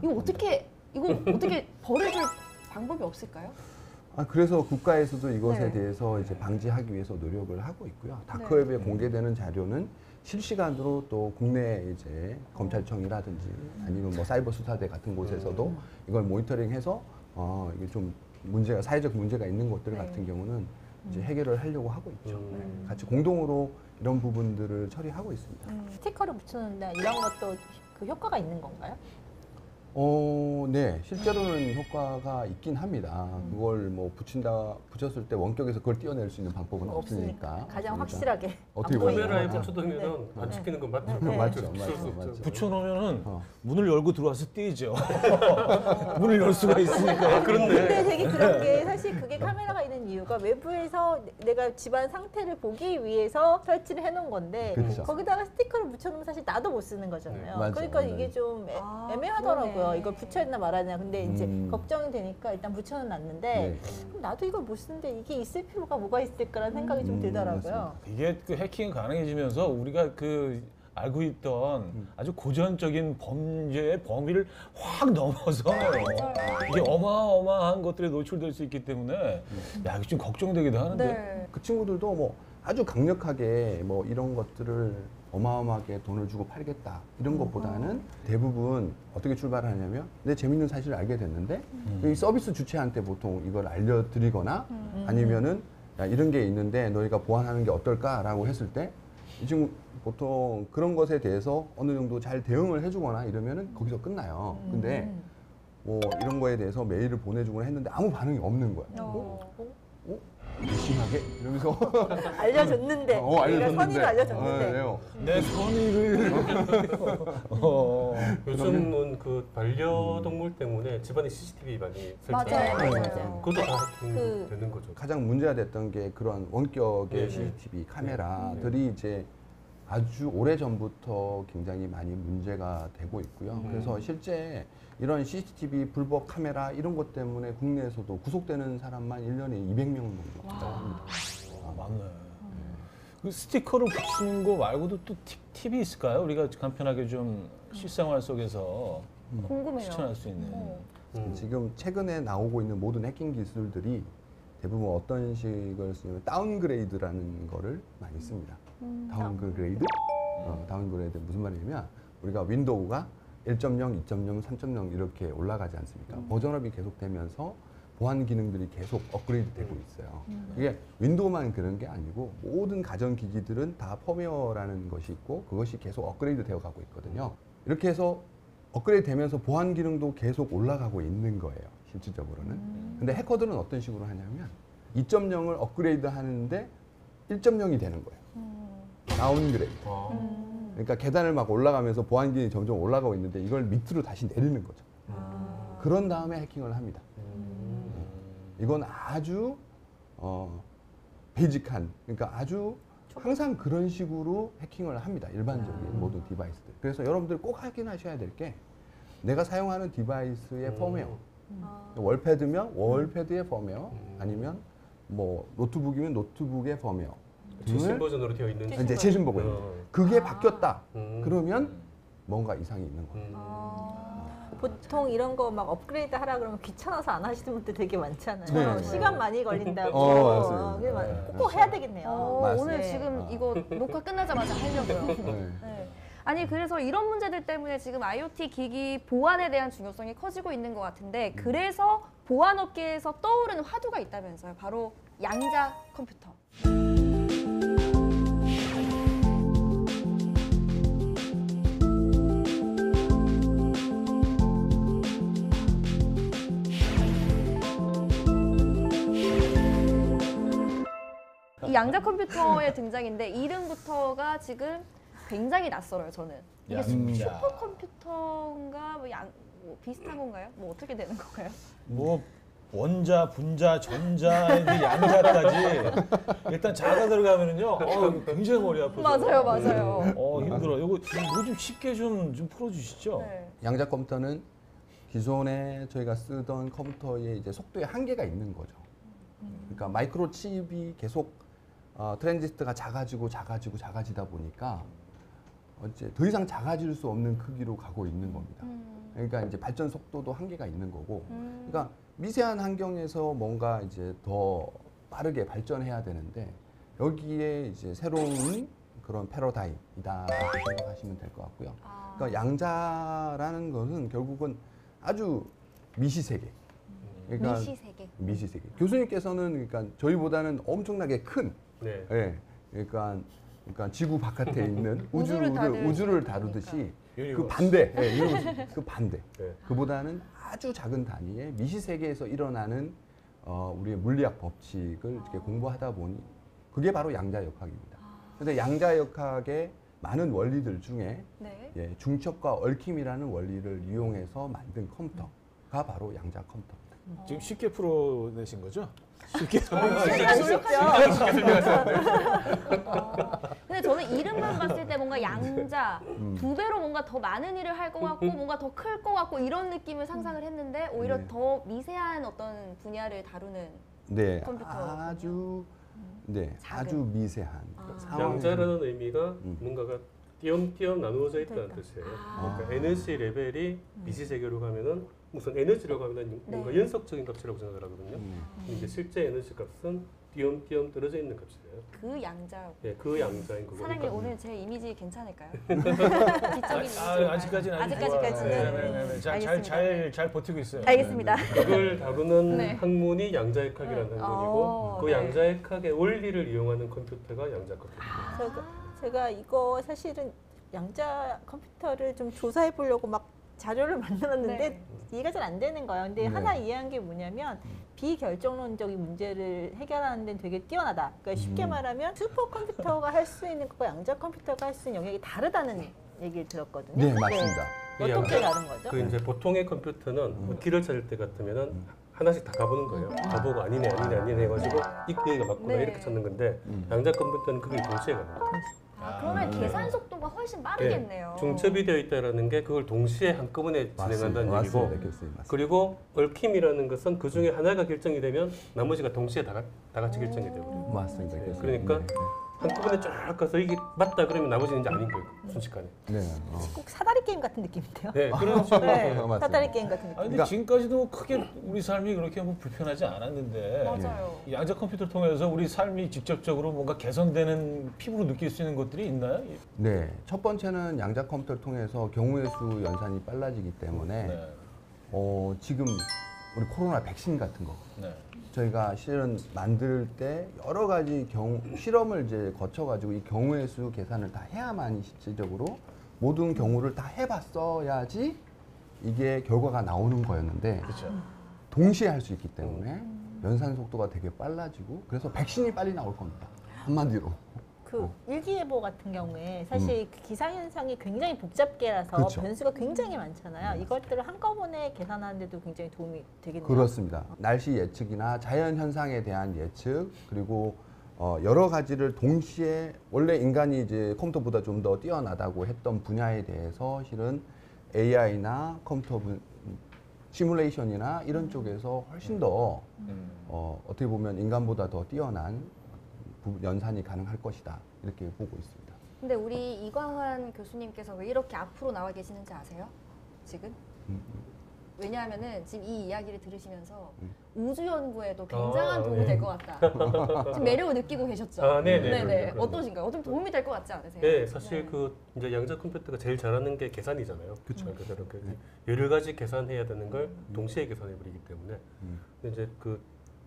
이거 어떻게 벌해줄 방법이 없을까요? 그래서 국가에서도 이것에 네. 대해서 이제 방지하기 위해서 노력을 하고 있고요. 다크웹에 공개되는 자료는 실시간으로 또 국내 이제 검찰청이라든지 아니면 뭐 사이버 수사대 같은 곳에서도 이걸 모니터링해서 이게 좀 사회적 문제가 있는 것들 네. 같은 경우는 이제 해결을 하려고 하고 있죠. 같이 공동으로 이런 부분들을 처리하고 있습니다. 스티커를 붙여놓는다 이런 것도 그 효과가 있는 건가요? 네. 실제로는 효과가 있긴 합니다. 그걸 뭐 붙였을 때 원격에서 그걸 띄어낼 수 있는 방법은 없으니까. 가장 그러니까 확실하게 어떻게 안 보면 카메라에 보이는 붙여두면은 안 찍히는 건 맞죠? 맞죠. 붙일 수 없죠. 붙여놓으면은 문을 열고 들어와서 뛰죠. 문을 열 수가 있으니까. 근데 되게 그런 게 사실 그게 카메라가 있는 이유가 외부에서 내가 집안 상태를 보기 위해서 설치를 해놓은 건데 그렇죠. 거기다가 스티커를 붙여놓으면 사실 나도 못 쓰는 거잖아요. 네, 맞아요. 그러니까 네. 이게 좀 아, 애매하더라고요. 그러네. 이걸 붙여있나 말아야 근데 이제 걱정이 되니까 일단 붙여는 놨는데 네. 그럼 나도 이걸 못 쓰는데 이게 있을 필요가 뭐가 있을까라는 생각이 좀 들더라고요. 이게 그 해킹이 가능해지면서 우리가 알고 있던 아주 고전적인 범죄의 범위를 확 넘어서 이게 어마어마한 것들에 노출될 수 있기 때문에 야, 이게 좀 걱정되기도 하는데. 네. 그 친구들도 뭐 아주 강력하게 뭐 이런 것들을 어마어마하게 돈을 주고 팔겠다 이런 것보다는 대부분 어떻게 출발하냐면 내 재밌는 사실을 알게 됐는데 이 서비스 주체한테 보통 이걸 알려드리거나 아니면은 야, 이런 게 있는데 너희가 보완하는 게 어떨까라고 했을 때 이 친구 보통 그런 것에 대해서 어느 정도 잘 대응을 해주거나 이러면은 거기서 끝나요. 근데 뭐 이런 거에 대해서 메일을 보내주거나 했는데 아무 반응이 없는 거야. 심하게 이러면서 알려줬는데 내가 선의를 알려줬는데 네. 내 선의를 요즘은 그 반려동물 때문에 집안에 CCTV 많이 설치하잖아요. 맞아요. 네. 맞아요. 그것도 다 해킹 그- 되는 거죠. 가장 문제가 됐던 게 그런 원격의 네, 네. CCTV 카메라들이 이제 아주 오래 전부터 굉장히 많이 문제가 되고 있고요. 그래서 실제 이런 CCTV 불법 카메라 이런 것 때문에 국내에서도 구속되는 사람만 1년에 200명 정도 합니다. 맞네. 그 스티커를 붙이는 거 말고도 또 팁이 있을까요? 우리가 간편하게 좀 실생활 속에서 궁금해요. 실천할 수 있는. 지금 최근에 나오고 있는 모든 해킹 기술들이 대부분 어떤 식을 쓰냐면 다운그레이드라는 거를 많이 씁니다. 다운그레이드? 다운그레이드 무슨 말이냐면 우리가 윈도우가 1.0, 2.0, 3.0 이렇게 올라가지 않습니까? 버전업이 계속되면서 보안 기능들이 계속 업그레이드 되고 있어요. 이게 윈도우만 그런 게 아니고 모든 가전기기들은 다 펌웨어라는 것이 있고 그것이 계속 업그레이드 되어 가고 있거든요. 이렇게 해서 업그레이드 되면서 보안 기능도 계속 올라가고 있는 거예요. 실질적으로는. 근데 해커들은 어떤 식으로 하냐면 2.0을 업그레이드 하는데 1.0이 되는 거예요. 다운그레이드. 그러니까 계단을 막 올라가면서 보안 기능이 점점 올라가고 있는데 이걸 밑으로 다시 내리는 거죠. 그런 다음에 해킹을 합니다. 이건 아주 베이직한, 그러니까 아주 항상 그런 식으로 해킹을 합니다. 일반적인 모든 디바이스들. 그래서 여러분들 꼭 확인하셔야 될 게 내가 사용하는 디바이스의 펌웨어, 월패드면 월패드의 펌웨어, 아니면 뭐 노트북이면 노트북의 펌웨어 최신 등을 버전으로 되어 있는지. 이제 최신 버전. 그게 바뀌었다. 음. 그러면 뭔가 이상이 있는 거예요. 보통 이런 거 막 업그레이드 하라 그러면 귀찮아서 안 하시는 분들 되게 많잖아요. 네. 시간 많이 걸린다고. 맞습니다. 그게 네. 꼭 해야 되겠네요. 맞습니다. 오늘 네. 지금 이거 녹화 끝나자마자 하려고요. 네. 네. 아니 그래서 이런 문제들 때문에 지금 IoT 기기 보안에 대한 중요성이 커지고 있는 것 같은데 그래서 보안업계에서 떠오르는 화두가 있다면서요. 바로 양자 컴퓨터. 이 양자 컴퓨터의 등장인데 이름부터가 지금 굉장히 낯설어요. 저는 이게 양자. 슈퍼컴퓨터인가 뭐 비슷한 건가요? 뭐 어떻게 되는 건가요? 뭐 원자, 분자, 전자, 이제 양자까지 일단 자가 들어가면은요. 굉장히 머리 아프죠. 맞아요. 힘들어. 이거 좀 쉽게 좀 풀어주시죠. 네. 양자 컴퓨터는 기존에 저희가 쓰던 컴퓨터의 이제 속도에 한계가 있는 거죠. 그러니까 마이크로 칩이 계속 트랜지스터가 작아지다 보니까 이제 더 이상 작아질 수 없는 크기로 가고 있는 겁니다. 그러니까 이제 발전 속도도 한계가 있는 거고, 그러니까 미세한 환경에서 뭔가 이제 더 빠르게 발전해야 되는데 여기에 이제 새로운 그런 패러다임이다 생각하시면 될 것 같고요. 그러니까 양자라는 것은 결국은 아주 미시세계. 그러니까 미시세계. 교수님께서는 그러니까 저희보다는 엄청나게 큰, 네. 예, 그러니까 지구 바깥에 있는 우주를 우주를 다루듯이 유니버스. 그 반대, 유니버스, 그 반대. 네. 그보다는 아주 작은 단위의 미시세계에서 일어나는 우리의 물리학 법칙을 이렇게 공부하다 보니 그게 바로 양자역학입니다. 그런데 양자역학의 많은 원리들 중에 네. 중첩과 얽힘이라는 원리를 이용해서 만든 컴퓨터가 바로 양자 컴퓨터입니다. 지금 쉽게 풀어내신 거죠? 쉽게 근데 저는 이름만 봤을 때 뭔가 양자 두 배로 뭔가 더 많은 일을 할 것 같고 뭔가 더 클 것 같고 이런 느낌을 상상을 했는데 오히려 네. 더 미세한 어떤 분야를 다루는 네, 컴퓨터군요. 작은. 아주 미세한 상황에서 양자라는 의미가 뭔가가 띄엄띄엄 나누어져 있다는 뜻이에요. 그러니까 에너지 레벨이 미시세계로 가면은 우선 에너지로 가면은 뭔가 네. 연속적인 값이라고 생각을 하거든요. 근데 실제 에너지 값은 띄엄띄엄 떨어져 있는 값이에요. 그 양자. 네, 그 양자인 거고. 사장님 그러니까 오늘 제 이미지 괜찮을까요? 지적인 이미지. 아직까지는 아직까지는. 잘 버티고 있어요. 알겠습니다. 그걸 다루는 네. 학문이 양자역학이라는 학문이고 그 네. 양자역학의 원리를 이용하는 컴퓨터가 양자 컴퓨터입니다. 제가 이거 사실은 양자 컴퓨터를 좀 조사해 보려고 막 자료를 만들었는데 네. 이해가 잘 안 되는 거예요. 근데 네. 하나 이해한 게 뭐냐면 비결정론적인 문제를 해결하는 데는 되게 뛰어나다. 그러니까 쉽게 말하면 슈퍼컴퓨터가 할 수 있는 것과 양자 컴퓨터가 할 수 있는 영역이 다르다는 얘기를 들었거든요. 네, 맞습니다. 어떻게 다른 거죠? 그 이제 보통의 컴퓨터는 길을 찾을 때 같으면은 하나씩 다 가보는 거예요. 가보고 아니네 해가지고 여기가 맞구나 네. 이렇게 찾는 건데 양자 컴퓨터는 그걸 동시에 가는 거예요. 그러면 계산 속도가 훨씬 빠르겠네요. 중첩이 되어 있다라는 게 그걸 동시에 한꺼번에 진행한다는 얘기고, 맞습니다. 교수님, 맞습니다. 그리고 얽힘이라는 것은 그 중에 하나가 결정이 되면 나머지가 동시에 다 같이 결정이 되거든요. 맞습니다. 교수님. 그러니까 한꺼번에 쫙 가서 이게 맞다 그러면 나머지는 이제 아닌 거예요. 순식간에. 네. 꼭 사다리 게임 같은 느낌인데요. 네, 그런 식으로. 네, 맞습니다. 사다리 게임 같은 느낌. 아니, 근데 그러니까- 지금까지도 크게 우리 삶이 그렇게 뭐 불편하지 않았는데 맞아요. 이 양자 컴퓨터를 통해서 우리 삶이 직접적으로 뭔가 개선되는 피부로 느낄 수 있는 것들이 있나요? 네. 첫 번째는 양자 컴퓨터를 통해서 경우의 수 연산이 빨라지기 때문에 네. 지금 우리 코로나 백신 같은 거 네. 저희가 실은 만들 때 여러 가지 실험을 이제 거쳐가지고 이 경우의 수 계산을 다 해야만 실질적으로 모든 경우를 다 해봤어야지 이게 결과가 나오는 거였는데 그렇죠. 동시에 할 수 있기 때문에 연산 속도가 되게 빨라지고 그래서 백신이 빨리 나올 겁니다. 한마디로. 그 일기예보 같은 경우에 사실 그 기상현상이 굉장히 복잡계라서 그렇죠. 변수가 굉장히 많잖아요. 이것들을 한꺼번에 계산하는데도 굉장히 도움이 되겠네요. 그렇습니다. 날씨 예측이나 자연 현상에 대한 예측 그리고 여러 가지를 동시에 원래 인간이 이제 컴퓨터보다 좀 더 뛰어나다고 했던 분야에 대해서 실은 AI나 컴퓨터 시뮬레이션이나 이런 쪽에서 훨씬 더 어떻게 보면 인간보다 더 뛰어난 연산이 가능할 것이다 이렇게 보고 있습니다. 근데 우리 이광환 교수님께서 왜 이렇게 앞으로 나와 계시는지 아세요? 지금? 왜냐하면은 지금 이 이야기를 들으시면서 우주 연구에도 굉장한 도움이 될 것 같다. 지금 매력을 느끼고 계셨죠? 아, 네네. 네네. 그럼요. 어떠신가요? 좀 도움이 될 것 같지 않으세요? 네, 사실 네. 그 이제 양자 컴퓨터가 제일 잘하는 게 계산이잖아요. 그쵸. 말 그대로 여러 가지 계산해야 되는 걸 동시에 계산해 버리기 때문에. 근데 이제 그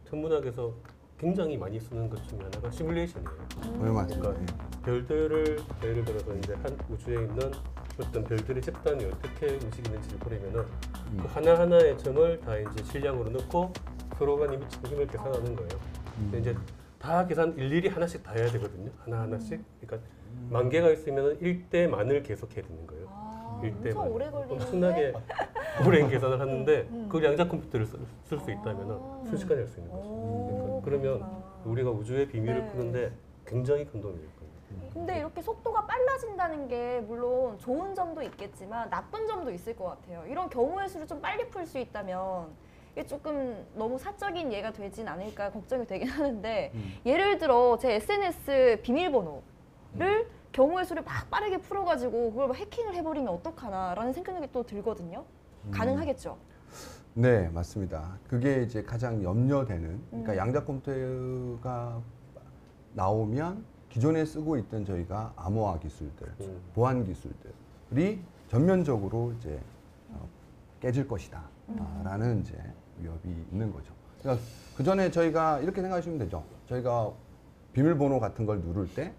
천문학에서 굉장히 많이 쓰는 것 중에 하나가 시뮬레이션이에요. 맞습니다. 그러니까 별들을 예를 들어서 이제 한 우주에 있는 어떤 별들의 집단이 어떻게 움직이는지를 보려면은 그 하나하나의 점을 다 이제 실량으로 넣고 서로 간에 미치는 힘을 계산하는 거예요. 근데 이제 다 계산 일일이 하나씩 다 해야 되거든요. 하나하나씩. 그러니까 만 개가 있으면은 1대 만을 계속해야 되는 거예요. 아, 1대 엄청 만. 오래 걸리는데. 엄청나게 오랜 계산을 하는데 그 양자 컴퓨터를 쓸 수 있다면은 순식간에 할 수 있는 거죠. 오, 그러면 그렇구나. 우리가 우주의 비밀을 네. 푸는데 굉장히 큰 도움이 될 거예요. 근데 이렇게 속도가 빨라진다는 게 물론 좋은 점도 있겠지만 나쁜 점도 있을 것 같아요. 이런 경우의 수를 좀 빨리 풀 수 있다면 이게 조금 너무 사적인 예가 되진 않을까 걱정이 되긴 하는데 예를 들어 제 SNS 비밀번호를 경우의 수를 막 빠르게 풀어가지고 그걸 막 해킹을 해버리면 어떡하나라는 생각이 또 들거든요. 가능하겠죠? 네, 맞습니다. 그게 이제 가장 염려되는, 그러니까 양자 컴퓨터가 나오면 기존에 쓰고 있던 저희가 암호화 기술들, 보안 기술들이 전면적으로 이제 깨질 것이다. 라는 이제 위협이 있는 거죠. 그러니까 그 전에 저희가 이렇게 생각하시면 되죠. 저희가 비밀번호 같은 걸 누를 때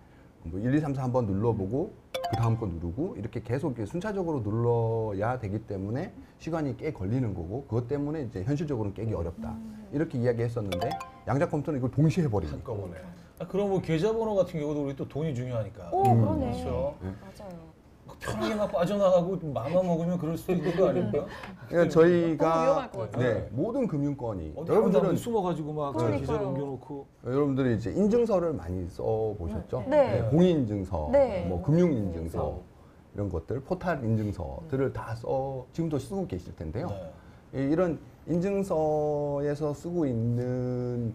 뭐 1, 2, 3, 4 한번 눌러보고 그 다음 거 누르고 이렇게 계속 이렇게 순차적으로 눌러야 되기 때문에 시간이 꽤 걸리는 거고 그것 때문에 이제 현실적으로는 깨기 어렵다. 이렇게 이야기했었는데 양자 컴퓨터는 이걸 동시에 해버리니까. 한꺼번에. 그럼 뭐 계좌번호 같은 경우도 우리 또 돈이 중요하니까. 오, 그러네. 그렇죠. 맞아요. 편하게 막 빠져나가고 마음만 먹으면 그럴 수도 있는 거 아닙니까? 그러니까 너무 저희가 위험할 것 같아요. 네, 모든 금융권이 어디 여러분들은 숨어가지고 막 그러니까요. 기자 옮겨놓고. 여러분들이 이제 인증서를 많이 써 보셨죠? 네. 공인인증서, 네. 뭐 금융인증서 이런 것들, 포탈 인증서들을 다 지금도 쓰고 계실 텐데요. 네. 이런 인증서에서 쓰고 있는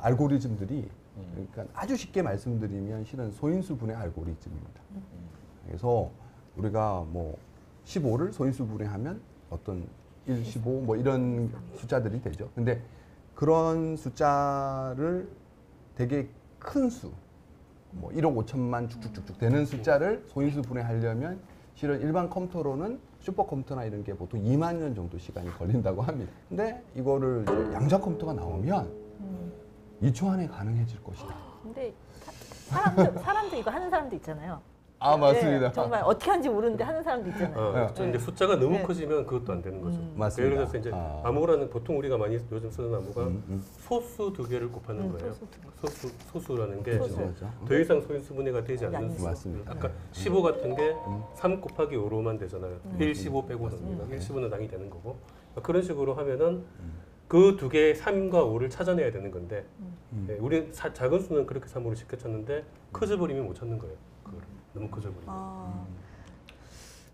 알고리즘들이 그러니까 아주 쉽게 말씀드리면 실은 소인수 분해 알고리즘입니다. 그래서 우리가 뭐 15를 소인수 분해하면 어떤 1, 15 뭐 이런 숫자들이 되죠. 근데 그런 숫자를 되게 큰 수, 뭐 1억 5천만 쭉쭉쭉쭉 되는 숫자를 소인수 분해하려면 실은 일반 컴퓨터로는 슈퍼컴퓨터나 이런 게 보통 2만 년 정도 시간이 걸린다고 합니다. 근데 이거를 이제 양자 컴퓨터가 나오면 2초 안에 가능해질 것이다. 근데 사람도 이거 하는 사람도 있잖아요. 아, 맞습니다. 네, 정말 어떻게 하는지 모르는데 하는 사람도 있잖아요. 그렇죠. 근데 숫자가 너무 네. 커지면 그것도 안 되는 거죠. 맞습니다. 예를 들어서 이제 아. 암호라는 보통 우리가 많이 요즘 쓰는 암호가 음. 소수 두 개를 곱하는 거예요. 소수라는 게 소수. 이제 그렇죠. 더 이상 소인수 분해가 되지 않는 맞습니다. 수. 맞습니다. 아까 15 같은 게 3 곱하기 5로만 되잖아요. 1, 15 빼고는 1, 15는 당이 되는 거고 그런 식으로 하면은 그 두 개의 3과 5를 찾아내야 되는 건데 우리 작은 수는 그렇게 3, 5를 쉽게 찾는데 커져버리면 못 찾는 거예요. 너무 커져버리고.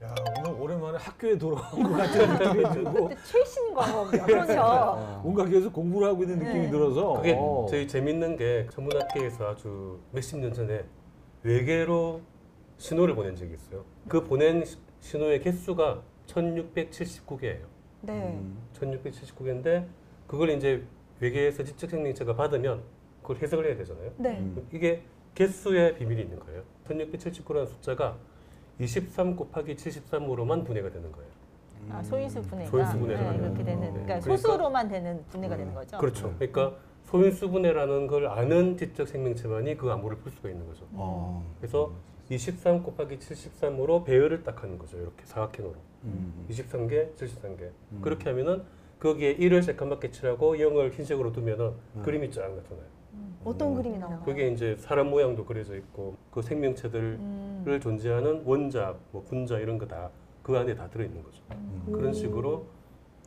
야, 오늘 오랜만에 학교에 돌아온 것 같은 느낌이 들고 그때 최신 과목이요. 그렇죠. 뭔가 계속 공부를 하고 있는 느낌이 네. 들어서 그게 저희 재밌는 게 전문학계에서 아주 몇십 년 전에 외계로 신호를 보낸 적이 있어요. 그 보낸 신호의 개수가 1679개예요. 네. 1679개인데 그걸 이제 외계에서 지적 생명체가 받으면 그걸 해석을 해야 되잖아요. 네. 이게 개수의 비밀이 있는 거예요. 1679라는 숫자가 23 곱하기 73으로만 분해가 되는 거예요. 아, 소인수 분해가 소인수 분해가 네, 그렇게 되는. 네. 그러니까 그러니까 소수로만 되는 분해가 되는 거죠. 그렇죠. 그러니까 소인수 분해라는 걸 아는 지적 생명체만이 그 암호를 풀 수가 있는 거죠. 그래서 23 곱하기 73으로 배열을 딱 하는 거죠. 이렇게 사각형으로. 23개, 73개. 그렇게 하면은 거기에 1을 새까맣게 칠하고 0을 흰색으로 두면은 그림이 쫙 나타나요. 어떤 그림이 나오나요? 그게 이제 사람 모양도 그려져 있고 그 생명체들을 존재하는 원자, 뭐 분자 이런 거 다 그 안에 다 들어있는 거죠. 그런 식으로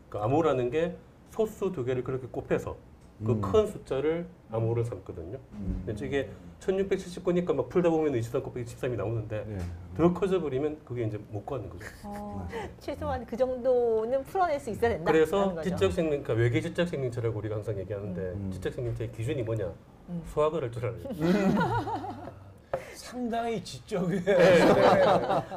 그 암호라는 게 소수 두 개를 그렇게 곱해서 그 큰 숫자를 암호를 삼거든요. 근데 이게 1679니까 막 풀다 보면 23 곱하기 13이 나오는데 네. 더 커져 버리면 그게 이제 못 구하는 거죠. 최소한 그 정도는 풀어낼 수 있어야 된다. 그래서 지적 생명, 그러니까 외계 지적 생명체라고 우리가 항상 얘기하는데 지적 생명체의 기준이 뭐냐? 수학을 할 줄 알아요. 상당히 지적이에요.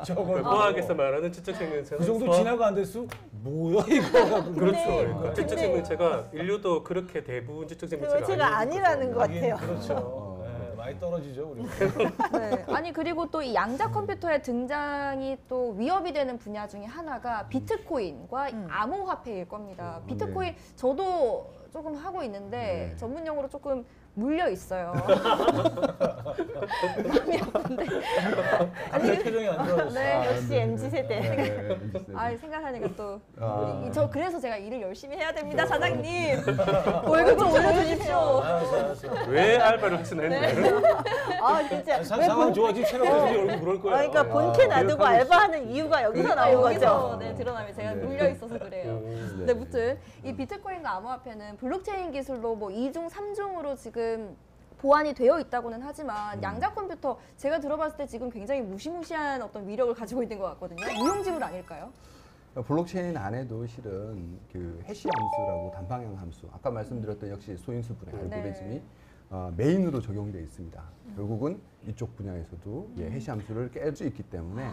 저걸 과학에서 말하는 지적 생명체는 그 정도 수학- 지나가 안 됐어? 뭐야 이거? 그렇죠. 근데- 그러니까 지적 생명체가 인류도 그렇게 대부분 지적 생명체가 제가 아니라는 것 같아요. 그렇죠. 네, 많이 떨어지죠 우리. 네. 아니 그리고 또 이 양자 컴퓨터의 등장이 또 위협이 되는 분야 중에 하나가 비트코인과 암호화폐일 겁니다. 비트코인 저도 조금 하고 있는데 전문 용어로 조금 물려 있어요. 마음이 아픈데. 아니 표정이 안 좋아졌어. 네. 역시 MZ 세대. 아 생각하니까 또 아. 저 그래서 제가 일을 열심히 해야 됩니다, 사장님. 월급 좀 올려주십시오. 알았어. 왜 알바를 하시나 했는데 아 진짜. 상황 좋아지면 체력들이 얼굴 그럴 거예요. 그러니까 본캐 놔두고 알바하는 이유가 여기서 나온 여기서 거죠. 네, 드러나면 제가 네. 물려 있어서 그래요. 네. 근데 무튼 이 비트코인과 암호화폐는 블록체인 기술로 뭐 2중, 3중으로 지금 보완이 되어 있다고는 하지만 양자 컴퓨터 제가 들어봤을 때 지금 굉장히 무시무시한 어떤 위력을 가지고 있는 것 같거든요. 무용지물 아닐까요? 블록체인 안에도 실은 그 해시 함수라고 단방향 함수, 아까 말씀드렸던 역시 소인수 분해 네. 알고리즘이 메인으로 적용되어 있습니다. 결국은 이쪽 분야에서도 해시 함수를 깰 수 있기 때문에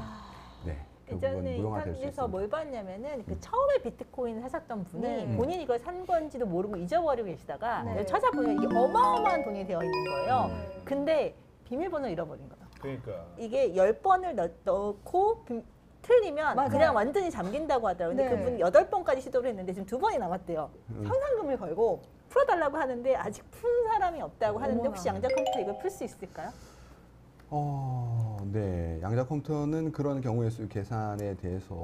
결국은 예전에 무용화될 수 인터넷에서 있습니다. 뭘 봤냐면은 그 처음에 비트코인을 하셨던 분이 네. 본인이 이걸 산 건지도 모르고 잊어버리고 계시다가 네. 찾아보면 이게 어마어마한 돈이 되어 있는 거예요. 네. 근데 비밀번호 잃어버린 거다. 그러니까. 이게 10번을 넣고 틀리면 맞아요. 그냥 완전히 잠긴다고 하더라고요. 근데 네. 그분이 8번까지 시도를 했는데 지금 2번이 남았대요. 현상금을 걸고 풀어달라고 하는데 아직 푼 사람이 없다고 하는데 어머나. 혹시 양자 컴퓨터 이걸 풀 수 있을까요? 네. 양자 컴퓨터는 그런 경우에서 계산에 대해서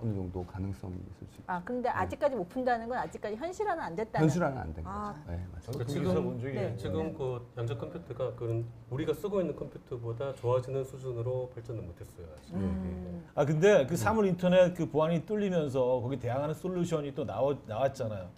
어느 정도 가능성이 있을 수 있죠. 근데 아직까지 못 푼다는 건 아직까지 현실화는 안 됐다는. 현실화는 안 된 거죠. 아. 네, 맞습니다. 저도 지금- 거기서 본 적이 네. 있는데. 지금 그 양자 컴퓨터가 그런 우리가 쓰고 있는 컴퓨터보다 좋아지는 수준으로 발전을 못했어요. 아직. 아 근데 그 사물 인터넷 그 보안이 뚫리면서 거기 대항하는 솔루션이 또 나왔잖아요.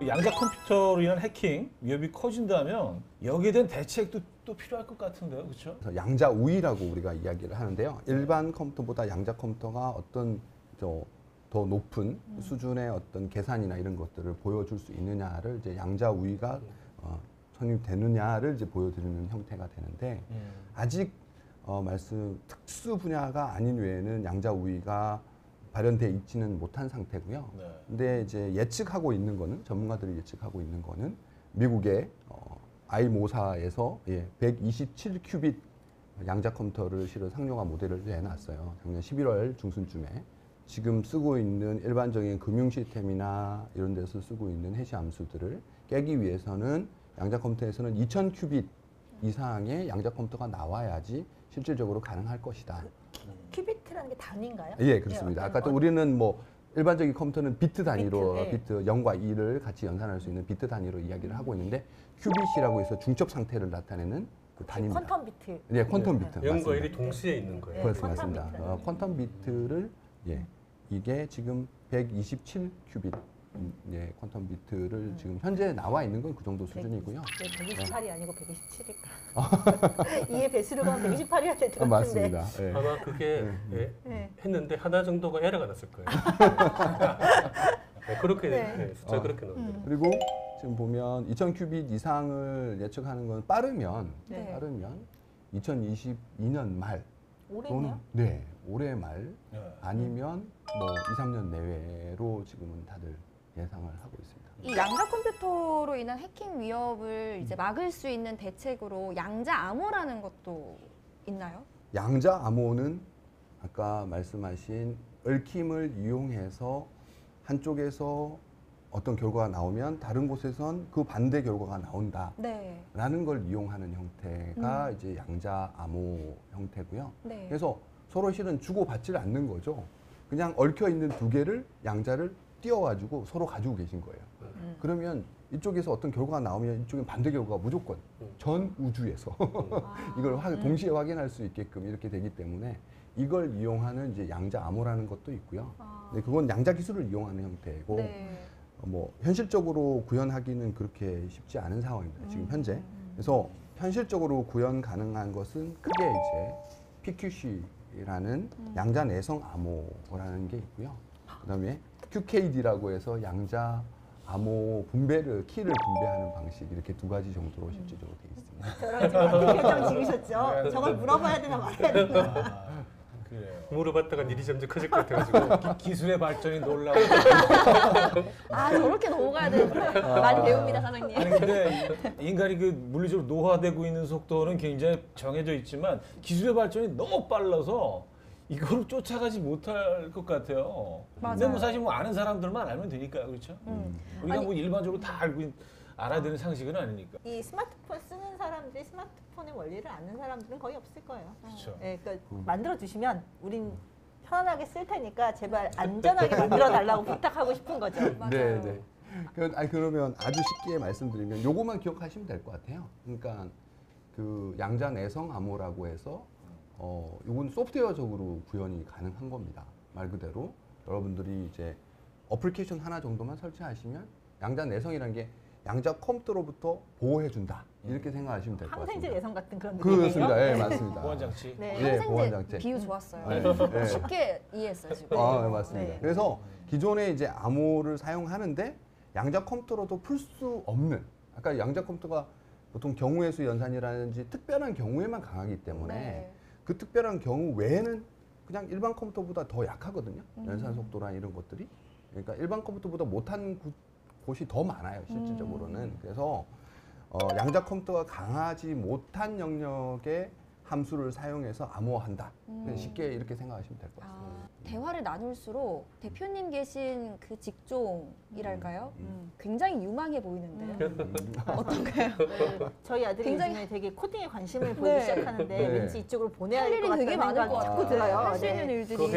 양자 컴퓨터로 인한 해킹 위협이 커진다면 여기에 대한 대책도 또 필요할 것 같은데요, 그렇죠? 그래서 양자 우위라고 우리가 이야기를 하는데요. 일반 컴퓨터보다 양자 컴퓨터가 어떤 더 높은 수준의 어떤 계산이나 이런 것들을 보여줄 수 있느냐를 이제 양자 우위가 성립되느냐를 이제 보여드리는 형태가 되는데 아직 말씀 특수 분야가 아닌 외에는 양자 우위가 발현돼 있지는 못한 상태고요. 네. 근데 이제 예측하고 있는 거는 전문가들이 예측하고 있는 거는 미국의 아이모사에서 127큐빗 양자 컴퓨터를 실은 상용화 모델을 내놨어요. 작년 11월 중순쯤에 지금 쓰고 있는 일반적인 금융 시스템이나 이런 데서 쓰고 있는 해시 함수들을 깨기 위해서는 양자 컴퓨터에서는 2000큐빗 이상의 양자 컴퓨터가 나와야지 실질적으로 가능할 것이다. 큐비트라는 게 단위인가요? 예, 그렇습니다. 아까 또 우리는 뭐 일반적인 컴퓨터는 비트 단위로 비트, 예. 비트 0과 2를 같이 연산할 수 있는 비트 단위로 이야기를 하고 있는데 큐빗이라고 해서 중첩 상태를 나타내는 그 단위입니다. 퀀텀 비트. 네, 퀀텀 비트. 0과 맞습니다. 1이 동시에 있는 거예요. 그렇습니다. 퀀텀 맞습니다. 비트. 퀀텀 비트를 이게 지금 127 큐빗 퀀텀 비트를 지금 현재 나와 있는 건 그 정도 수준이고요. 128이 아니고 127일까? 이해 배수를 가면 128이어야 될 것 같은데. 맞습니다. 예. 아마 그게 네. 했는데 하나 정도가 에러가 났을 거예요. 네, 그렇게 네. 숫자 그렇게 나옵니다. 그리고 지금 보면 2000 큐빗 이상을 예측하는 건 빠르면 네. 2022년 말 올해요? 네, 올해 말 네. 아니면 뭐 2, 3년 내외로 지금은 다들 예상을 하고 있습니다. 이 양자 컴퓨터로 인한 해킹 위협을 이제 막을 수 있는 대책으로 양자 암호라는 것도 있나요? 양자 암호는 아까 말씀하신 얽힘을 이용해서 한쪽에서 어떤 결과가 나오면 다른 곳에선 그 반대 결과가 나온다라는 네. 걸 이용하는 형태가 이제 양자 암호 형태고요. 네. 그래서 서로 실은 주고받지를 않는 거죠. 그냥 얽혀 있는 두 개를 양자를 띄워가지고 서로 가지고 계신 거예요. 그러면 이쪽에서 어떤 결과가 나오면 이쪽엔 반대 결과가 무조건 전 우주에서 이걸 동시에 확인할 수 있게끔 이렇게 되기 때문에 이걸 이용하는 이제 양자 암호라는 것도 있고요. 근데 그건 양자 기술을 이용하는 형태고 네. 뭐 현실적으로 구현하기는 그렇게 쉽지 않은 상황입니다. 지금 현재. 그래서 현실적으로 구현 가능한 것은 크게 이제 PQC라는 양자 내성 암호라는 게 있고요. 그다음에 QKD라고 해서 양자 암호 분배를 키를 분배하는 방식 이렇게 두 가지 정도로 실질적으로 되어 있습니다. 저랑 지금 같은 표정 지으셨죠? 저걸 물어봐야 되나 말아야 되나? 아, 그래요. 물어봤다가 일이 점점 커질 것 같아가지고 기술의 발전이 놀라워. 아 저렇게 넘어가야 되는데 많이 배웁니다 사장님. 아니 근데 인간이 그 물리적으로 노화되고 있는 속도는 굉장히 정해져 있지만 기술의 발전이 너무 빨라서 이거를 쫓아가지 못할 것 같아요. 근데 뭐 사실 뭐 아는 사람들만 알면 되니까 그렇죠. 우리가 뭐 일반적으로 다 알아야 되는 상식은 아니니까. 이 스마트폰 쓰는 사람들이 스마트폰의 원리를 아는 사람들은 거의 없을 거예요. 그렇죠. 네, 그러니까 만들어 주시면 우린 편안하게 쓸 테니까 제발 안전하게 만들어 달라고 부탁하고 싶은 거죠. 맞아요. 네, 네. 그러면 아주 쉽게 말씀드리면 요거만 기억하시면 될 것 같아요. 그러니까 그 양자 내성 암호라고 해서 요건 소프트웨어적으로 구현이 가능한 겁니다. 말 그대로 여러분들이 이제 어플리케이션 하나 정도만 설치하시면 양자 내성이라는 게 양자 컴퓨터로부터 보호해준다 이렇게 생각하시면 될 것 같습니다. 항생제 내성 같은 그런 느낌이에요. 그렇습니다. 예, 맞습니다. 보안 장치. 네. 네, 보안 항생제 장치. 비유 좋았어요. 네, 네. 쉽게 이해했어요 지금. 네, 맞습니다. 네. 그래서 기존에 이제 암호를 사용하는데 양자 컴퓨터로도 풀 수 없는 아까 양자 컴퓨터가 보통 경우의 수 연산이라든지 특별한 경우에만 강하기 때문에 네. 그 특별한 경우 외에는 그냥 일반 컴퓨터보다 더 약하거든요. 연산 속도랑 이런 것들이. 그러니까 일반 컴퓨터보다 못한 곳이 더 많아요, 실질적으로는. 그래서 양자 컴퓨터가 강하지 못한 영역의 함수를 사용해서 암호화한다. 쉽게 이렇게 생각하시면 될 것 같습니다. 대화를 나눌수록 대표님 계신 그 직종이랄까요? 굉장히 유망해 보이는데요. 어떤가요? 저희 아들이 굉장히- 요즘에 되게 코딩에 관심을 보이기 네. 시작하는데 네. 왠지 이쪽으로 보내야 할 될 일이 것 되게 같다는 많을 것 생각이 같아요. 자꾸 들어요. 할 수 있는 네. 일들이. 그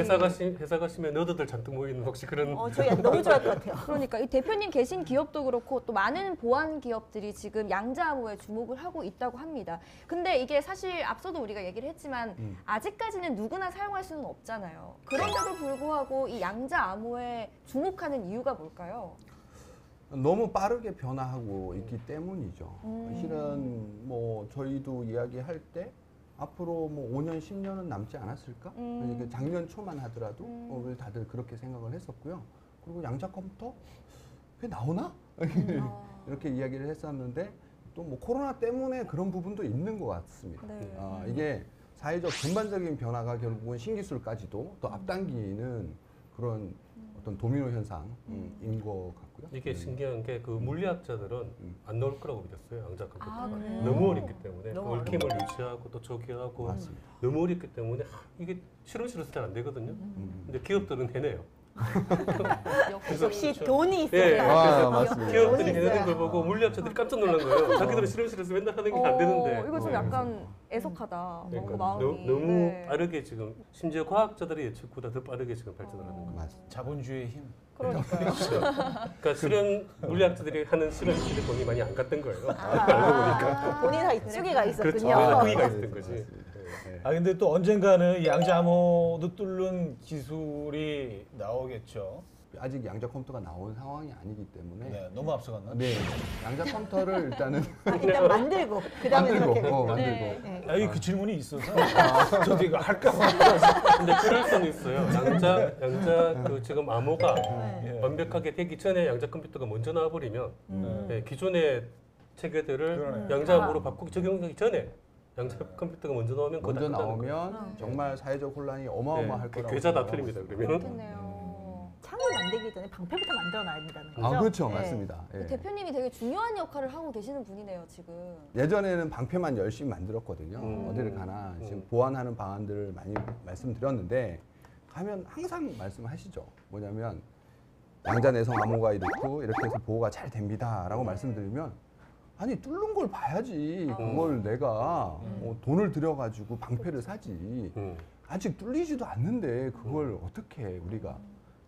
회사 가시면 너드들 잔뜩 모이는 혹시 그런 저희 아들 너무 좋아할 것 같아요. 그러니까 이 대표님 계신 기업도 그렇고 또 많은 보안 기업들이 지금 양자 암호에 주목을 하고 있다고 합니다. 근데 이게 사실 앞서도 우리가 얘기를 했지만 아직까지는 누구나 사용할 수는 없잖아요. 그런데도 불구하고 이 양자 암호에 주목하는 이유가 뭘까요? 너무 빠르게 변화하고 있기 때문이죠. 실은 뭐 저희도 이야기할 때 앞으로 뭐 5년, 10년은 남지 않았을까? 그러니까 작년 초만 하더라도 왜 다들 그렇게 생각을 했었고요. 그리고 양자 컴퓨터 왜 나오나? 이렇게 이야기를 했었는데 또 뭐 코로나 때문에 그런 부분도 있는 것 같습니다. 네. 이게 사회적 전반적인 변화가 결국은 신기술까지도 또 앞당기는 그런 어떤 도미노 현상인 것 같고요. 이게 신기한 게 그 물리학자들은 안 나올 거라고 믿었어요. 양자 컴퓨터. 아, 그래요? 너무 어렵기 때문에 너무 그 얽힘을 유지하고 또 조기하고 맞습니다. 너무 어렵기 때문에 이게 실험실에서 잘 안 되거든요. 근데 기업들은 해내요. 역시 그렇죠. 돈이 있어요. 예, 아, 맞습니다. 기업들이 돈이 해내는 있어요. 걸 보고 물리학자들이 깜짝 놀란 거예요. 자기들은 실험실에서 맨날 하는 게 안 되는데. 이거 좀 약간 애석하다. 그러니까 뭔가 마음이. 너무 네. 빠르게 지금 심지어 과학자들의 예측보다 더 빠르게 지금 발전을 하는 거예요. 맞습니다. 자본주의의 힘. 그러니까요. 그러니까 실은 물리학자들이 하는 실험실에 돈이 많이 안 갔던 거예요. 돈이 다 이쪽에 가 있었군요. 그렇죠. 거기가 있었던 거지. 예. 아 근데 또 언젠가는 양자 암호도 뚫는 기술이 나오겠죠. 아직 양자 컴퓨터가 나온 상황이 아니기 때문에 네, 너무 앞서갔나? 네, 양자 컴퓨터를 일단은 일단 만들고 그다음에 만들고, 생각해보고. 만들고. 네. 아, 이거 그 질문이 있어서 저도 이거 할까 말까. 근데 그럴 수는 있어요. 양자 그 지금 암호가 예. 완벽하게 되기 전에 양자 컴퓨터가 먼저 나와버리면 예, 기존의 체계들을 그러네요. 양자 암호로 바꾸기 적용하기 전에 양자 컴퓨터가 먼저 나오면 그거 먼저 다 끝나는 거예요. 나오면 정말 사회적 혼란이 어마어마할 네, 거라고. 계좌 다 생각하고 틀립니다. 있습니다. 그러면 그렇겠네요. 창을 만들기 전에 방패부터 만들어 놔야 된다는 거죠. 아, 그렇죠. 네. 맞습니다. 예. 대표님이 되게 중요한 역할을 하고 계시는 분이네요, 지금. 예전에는 방패만 열심히 만들었거든요. 음. 어디를 가나 지금 음. 보완하는 방안들을 많이 말씀드렸는데 가면 항상 말씀하시죠. 뭐냐면 양자 내성 암호가 이렇고 이렇게 해서 보호가 잘 됩니다라고 말씀드리면 아니 뚫는 걸 봐야지 그걸 내가 돈을 들여가지고 방패를 사지 아직 뚫리지도 않는데 그걸 어떻게 해 우리가.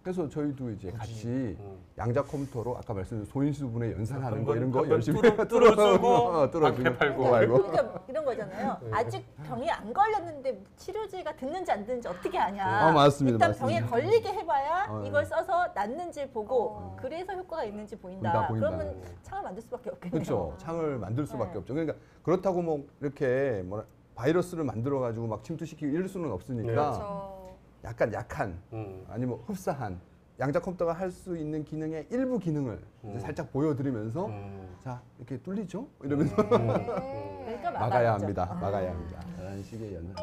그래서 저희도 이제 같이 양자 컴퓨터로 아까 말씀드린 소인수 분의 연산하는 거 이런 거 열심히 뚫어주고 뚫어주고 방패 팔고 그러니까 이런 거잖아요. 아직 병이 안 걸렸는데 치료제가 듣는지 안 듣는지 어떻게 아냐. 맞습니다. 일단 맞습니다. 병에 걸리게 해봐야 네. 이걸 써서 낫는지 보고 그래서 효과가 있는지 보인다. 보인다. 그러면 창을 만들 수밖에 없겠네요. 그렇죠. 창을 만들 수밖에 네. 없죠. 그러니까 그렇다고 뭐 이렇게 뭐 바이러스를 만들어 가지고 막 침투시키고 이럴 수는 없으니까 그렇죠. 약간 약한 아니면 흡사한 양자 컴퓨터가 할 수 있는 기능의 일부 기능을 이제 살짝 보여드리면서 자 이렇게 뚫리죠? 이러면서 그러니까 막아야 막아야죠. 합니다. 막아야 합니다. 그런 식의 연산.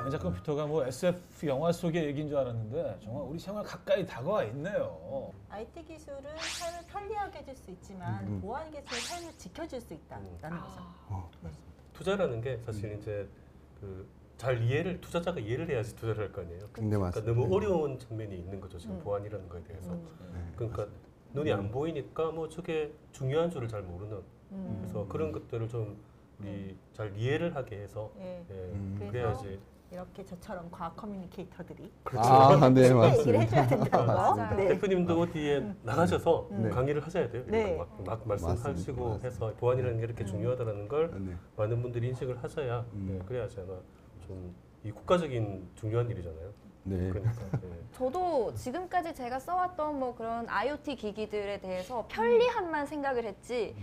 양자 컴퓨터가 뭐 SF 영화 속의 얘기인 줄 알았는데 정말 우리 생활 가까이 다가와 있네요. IT 기술은 삶을 편리하게 해줄 수 있지만 보안 기술은 삶을 지켜줄 수 있다는 거죠. 투자라는 게 사실 이제 그 잘 이해를 투자자가 이해를 해야지 투자를 할 거 아니에요. 네, 그러니까 맞습니다. 너무 어려운 측면이 있는 거죠. 지금 보안이라는 거에 대해서. 그러니까 눈이 안 보이니까 뭐 저게 중요한 줄을 잘 모르는. 그래서 그런 것들을 좀 우리 잘 이해를 하게 해서 예. 예, 그래야지. 이렇게 저처럼 과학 커뮤니케이터들이 아, 네, 쉽게 맞습니다. 얘기를 해줘야 된다는 거. 맞아요. 네. 대표님도 어디에 나가셔서 네. 강의를 하셔야 돼요. 네. 이렇게 막 말씀하시고 맞습니다. 해서 보안이라는 게 이렇게 중요하다는 걸 네. 많은 분들이 인식을 하셔야 네, 그래야지 아마 좀 이 국가적인 중요한 일이잖아요. 네. 그러니까 저도 지금까지 제가 써왔던 뭐 그런 IoT 기기들에 대해서 편리함만 생각을 했지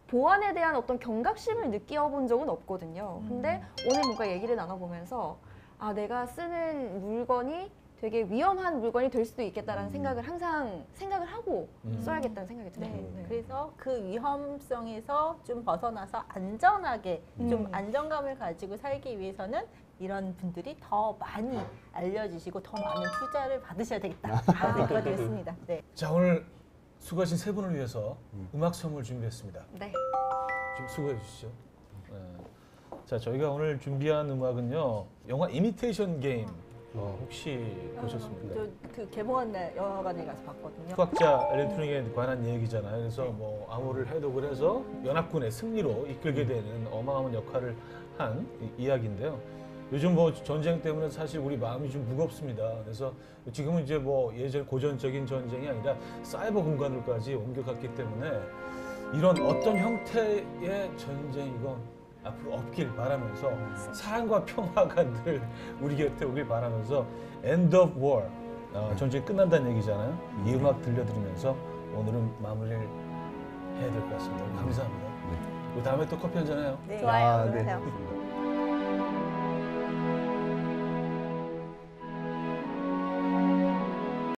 보안에 대한 어떤 경각심을 느껴본 적은 없거든요. 근데 오늘 뭔가 얘기를 나눠보면서 아 내가 쓰는 물건이 되게 위험한 물건이 될 수도 있겠다라는 생각을 항상 생각을 하고 써야겠다는 생각이 들어요. 네. 그래서 그 위험성에서 좀 벗어나서 안전하게 좀 안정감을 가지고 살기 위해서는 이런 분들이 더 많이 알려주시고 더 많은 투자를 받으셔야 되겠다. 생각이 됐습니다. 네. 자 오늘 수고하신 세 분을 위해서 음악 선물 준비했습니다. 네. 좀 수고해 주시죠. 네. 자 저희가 오늘 준비한 음악은요 영화 이미테이션 게임 혹시 보셨습니까? 저 그 개봉한 날 영화관에 가서 봤거든요. 수학자 엘렉트로닉에 관한 얘기잖아요. 그래서 뭐 암호를 해독을 해서 연합군의 승리로 이끌게 되는 어마어마한 역할을 한 이야기인데요. 요즘 뭐 전쟁 때문에 사실 우리 마음이 좀 무겁습니다. 그래서 지금은 이제 뭐 예전 고전적인 전쟁이 아니라 사이버 공간으로까지 옮겨갔기 때문에 이런 어떤 형태의 전쟁이건 앞으로 없길 바라면서 사랑과 평화가 늘 우리 곁에 오길 바라면서 End of War, 전쟁이 끝난다는 얘기잖아요. 이 음악 들려드리면서 오늘은 마무리를 해야 될 것 같습니다. 감사합니다. 우리 다음에 또 커피 한잔 해요. 네. 아, 좋아요. 네. 그러세요.